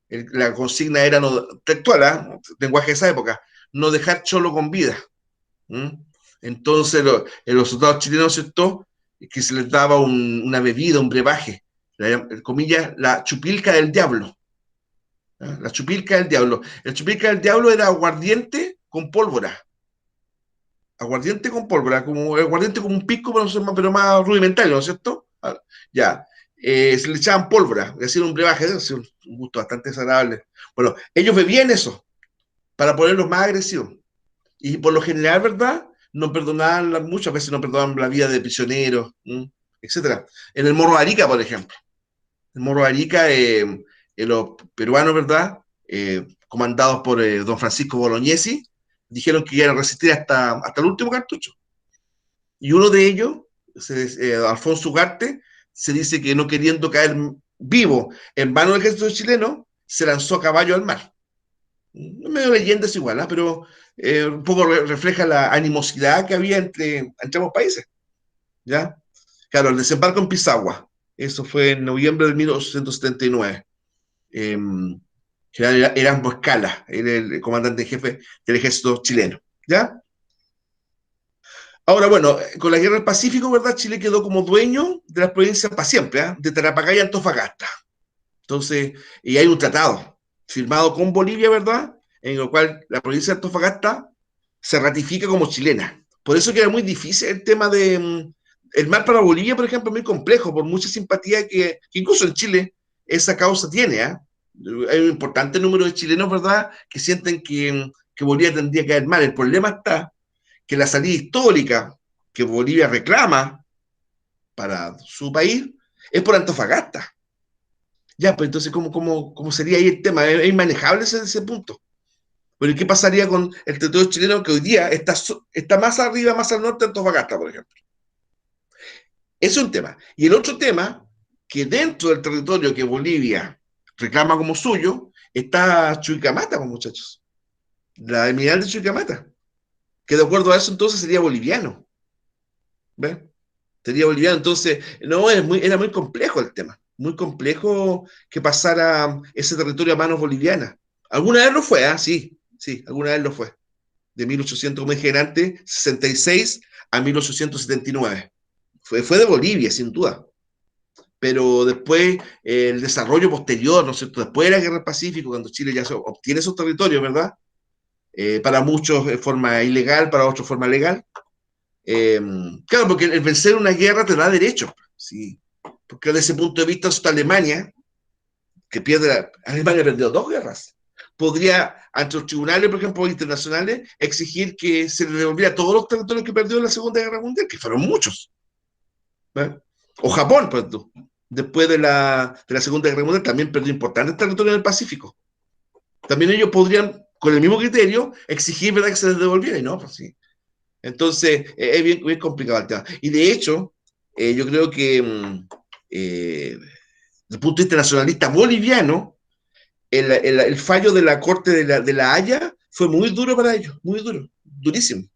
La consigna era textual, lenguaje de esa época, no dejar cholo con vida. ¿Mm? Entonces, los soldados chilenos, ¿cierto?, que se les daba una bebida, un brebaje, comillas, la chupilca del diablo. ¿Ah? La chupilca del diablo. La chupilca del diablo era aguardiente con pólvora. Aguardiente con pólvora, como aguardiente como un pisco, pero más rudimentario, ¿no es cierto? Ah, ya. Se le echaban pólvora, le hacían un brebaje, un gusto bastante desagradable. Bueno, ellos bebían eso para ponerlos más agresivos. Y por lo general, ¿verdad? No perdonaban, muchas veces no perdonaban la vida de prisioneros, etcétera. En el Morro de Arica, por ejemplo. El Morro de Arica, los peruanos, ¿verdad? Comandados por don Francisco Bolognesi, dijeron que iban a resistir hasta el último cartucho. Y uno de ellos, Alfonso Ugarte, se dice que no queriendo caer vivo en manos del ejército chileno, se lanzó a caballo al mar. Medio leyenda es igual, ¿eh? Pero un poco refleja la animosidad que había entre ambos países. ¿Ya? Claro, el desembarco en Pisagua, eso fue en noviembre de 1879. General Erasmo Escala, era el comandante en jefe del ejército chileno. ¿Ya? Ahora, bueno, con la guerra del Pacífico, ¿verdad? Chile quedó como dueño de las provincias para siempre, ¿eh? De Tarapacá y Antofagasta. Entonces, y hay un tratado firmado con Bolivia, ¿verdad? En el cual la provincia de Antofagasta se ratifica como chilena. Por eso que era muy difícil el tema de... El mar para Bolivia, por ejemplo, es muy complejo, por mucha simpatía que incluso en Chile esa causa tiene. ¿Eh? Hay un importante número de chilenos, ¿verdad?, que sienten que Bolivia tendría que haber mar. El problema está que la salida histórica que Bolivia reclama para su país es por Antofagasta. Ya, pues entonces, ¿cómo sería ahí el tema? ¿Es inmanejable ese punto? Pero ¿qué pasaría con el territorio chileno que hoy día está más arriba, más al norte de Antofagasta, por ejemplo? Eso es un tema. Y el otro tema, que dentro del territorio que Bolivia reclama como suyo, está Chuquicamata, pues, muchachos. La Emiral de Chuquicamata, que de acuerdo a eso entonces sería boliviano. ¿Ves? Sería boliviano. Entonces, no, era muy complejo el tema. Muy complejo que pasara ese territorio a manos bolivianas. Alguna vez lo fue, ¿eh? Sí, alguna vez lo fue. De 1800, como dije antes, 66 a 1879. Fue de Bolivia, sin duda. Pero después, el desarrollo posterior, ¿no es cierto? Después de la Guerra del Pacífico, cuando Chile ya obtiene esos territorios, ¿verdad? Para muchos de forma ilegal, para otros de forma legal. Claro, porque el vencer una guerra te da derechos, ¿sí? Porque desde ese punto de vista, hasta Alemania, Alemania perdió 2 guerras. Podría, ante los tribunales, por ejemplo, internacionales, exigir que se le devolviera todos los territorios que perdió en la Segunda Guerra Mundial, que fueron muchos. ¿Eh? O Japón, pues tú, después de la Segunda Guerra Mundial, también perdió importantes territorios en el Pacífico. También ellos podrían, con el mismo criterio, exigir, ¿verdad?, que se les devolviera, y no, pues sí. Entonces, es bien complicado el tema. Y de hecho, yo creo que desde el punto de vista nacionalista boliviano, el fallo de la Corte de la Haya fue muy duro para ellos, muy duro, durísimo.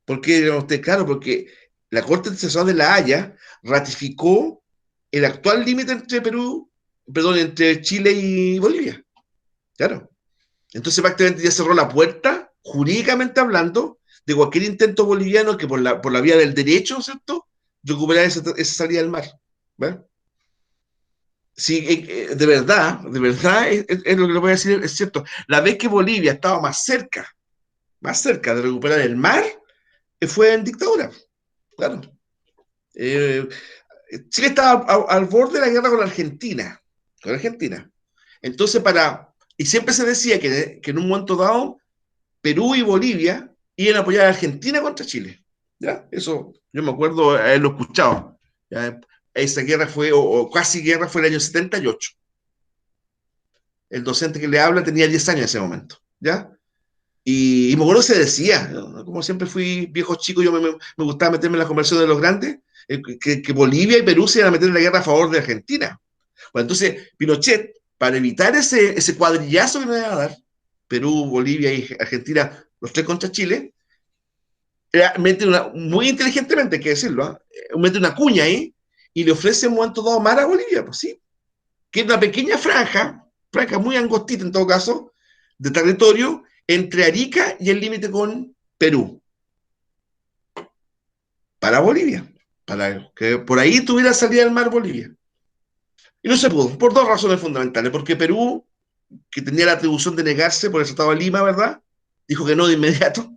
Porque, claro, porque la Corte Internacional de la Haya ratificó el actual límite entre Chile y Bolivia. Claro. Entonces prácticamente ya cerró la puerta, jurídicamente hablando, de cualquier intento boliviano que por la vía del derecho, ¿cierto?, recuperar esa salida del mar. ¿Ves? Sí, de verdad, es lo que le voy a decir, es cierto. La vez que Bolivia estaba más cerca de recuperar el mar, fue en dictadura. Claro. Eh, Chile estaba al borde de la guerra con Argentina. Con Argentina. Entonces, y siempre se decía que en un momento dado, Perú y Bolivia iban a apoyar a Argentina contra Chile. ¿Ya? Eso yo me acuerdo haberlo escuchado. ¿Ya? esa guerra fue, o casi guerra, fue el año 78. El docente que le habla tenía 10 años en ese momento, ¿ya? Y me acuerdo que se decía, ¿no? Como siempre fui viejo chico, me gustaba meterme en las conversaciones de los grandes, que Bolivia y Perú se iban a meter en la guerra a favor de Argentina. Bueno, entonces, Pinochet, para evitar ese cuadrillazo que nos iba a dar, Perú, Bolivia y Argentina, los tres contra Chile, mete muy inteligentemente, hay que decirlo, mete una cuña ahí y le ofrece un momento dado mar a Bolivia, pues sí, que es una pequeña franja muy angostita en todo caso, de territorio entre Arica y el límite con Perú, para Bolivia, para que por ahí tuviera salida al mar Bolivia. Y no se pudo, por dos razones fundamentales, porque Perú, que tenía la atribución de negarse por el Tratado de Lima, ¿verdad? Dijo que no de inmediato.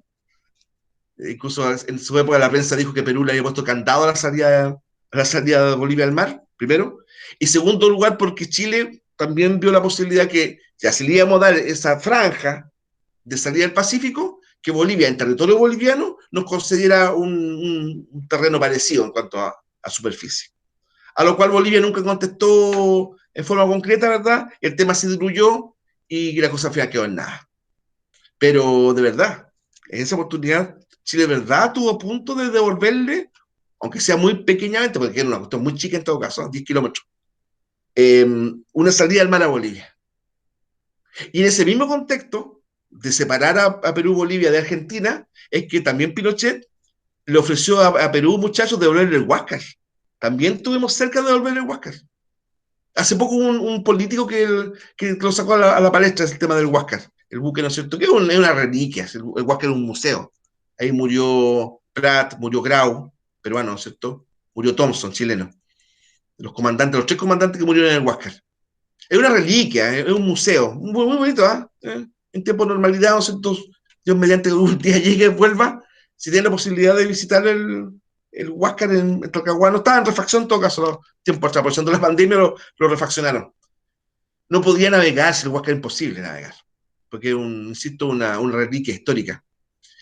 Incluso en su época la prensa dijo que Perú le había puesto candado a la salida de Bolivia al mar, primero. Y segundo lugar, porque Chile también vio la posibilidad que, ya si le íbamos a dar esa franja de salida del Pacífico, que Bolivia, en territorio boliviano, nos concediera un terreno parecido en cuanto a superficie. A lo cual Bolivia nunca contestó en forma concreta, ¿verdad? El tema se diluyó y la cosa final quedó en nada. Pero de verdad, en esa oportunidad, Chile de verdad tuvo a punto de devolverle, aunque sea muy pequeñamente, porque era una cuestión muy chica en todo caso, 10 kilómetros, una salida al mar a Bolivia. Y en ese mismo contexto, de separar a Perú, Bolivia de Argentina, es que también Pinochet le ofreció a Perú, muchachos, devolverle el Huáscar. También estuvimos cerca de devolverle el Huáscar. Hace poco un político que lo sacó a la palestra, el tema del Huáscar, el buque, ¿no es cierto? Que es una reliquia, el Huáscar es un museo. Ahí murió Prat, murió Grau, peruano, ¿no es cierto? Murió Thompson, chileno. Los tres comandantes que murieron en el Huáscar. Es una reliquia, es un museo, muy, muy bonito, en tiempo de normalidad, ¿no es cierto? Dios mediante un día llegue, vuelva, si tiene la posibilidad de visitar el Huáscar en Talcahuano, estaba en refacción en todo caso, tiempo atrás, por la pandemia lo refaccionaron. No podía navegar, si el Huáscar es imposible navegar, porque es, insisto, una reliquia histórica.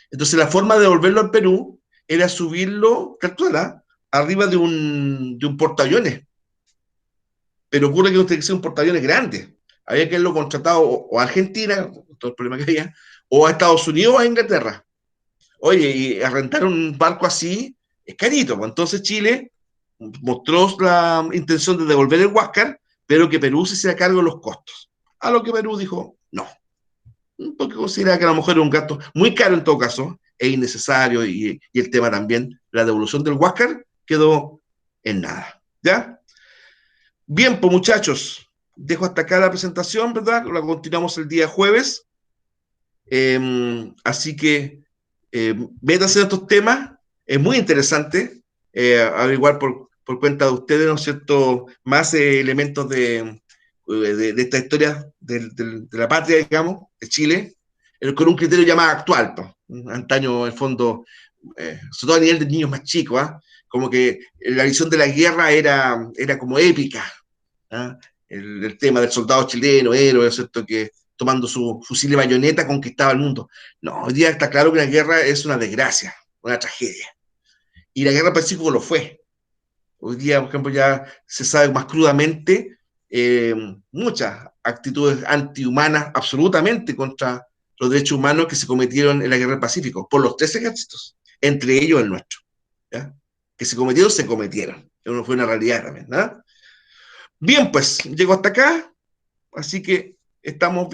Entonces la forma de devolverlo al Perú era subirlo, calcula, arriba de un portaaviones. Pero ocurre que no tiene que ser un portaaviones grande. Había que haberlo contratado o a Argentina, todo el problema que había, o a Estados Unidos o a Inglaterra. Oye, y a rentar un barco así es carito. Pues entonces Chile mostró la intención de devolver el Huáscar, pero que Perú se hiciera cargo de los costos. A lo que Perú dijo no, porque considera que a lo mejor era un gasto muy caro en todo caso, e innecesario, y el tema también, la devolución del Huáscar quedó en nada. ¿Ya? Bien, pues muchachos, dejo hasta acá la presentación, ¿verdad? La continuamos el día jueves. Así que métanse en estos temas, es muy interesante averiguar por cuenta de ustedes, ¿no es cierto?, más elementos de esta historia de la patria, digamos, de Chile, con un criterio ya más actual, pues. Antaño, en el fondo, sobre todo a nivel de niños más chicos, como que la visión de la guerra era como épica, ¿ah? El tema del soldado chileno, héroe, ¿cierto?, que tomando su fusil de bayoneta conquistaba el mundo. No, hoy día está claro que la guerra es una desgracia, una tragedia. Y la guerra del Pacífico lo fue. Hoy día, por ejemplo, ya se sabe más crudamente muchas actitudes antihumanas absolutamente contra los derechos humanos que se cometieron en la guerra del Pacífico por los tres ejércitos, entre ellos el nuestro. ¿Ya? Que se cometieron. Eso fue una realidad también. ¿No? Bien, pues, llego hasta acá, así que estamos bien.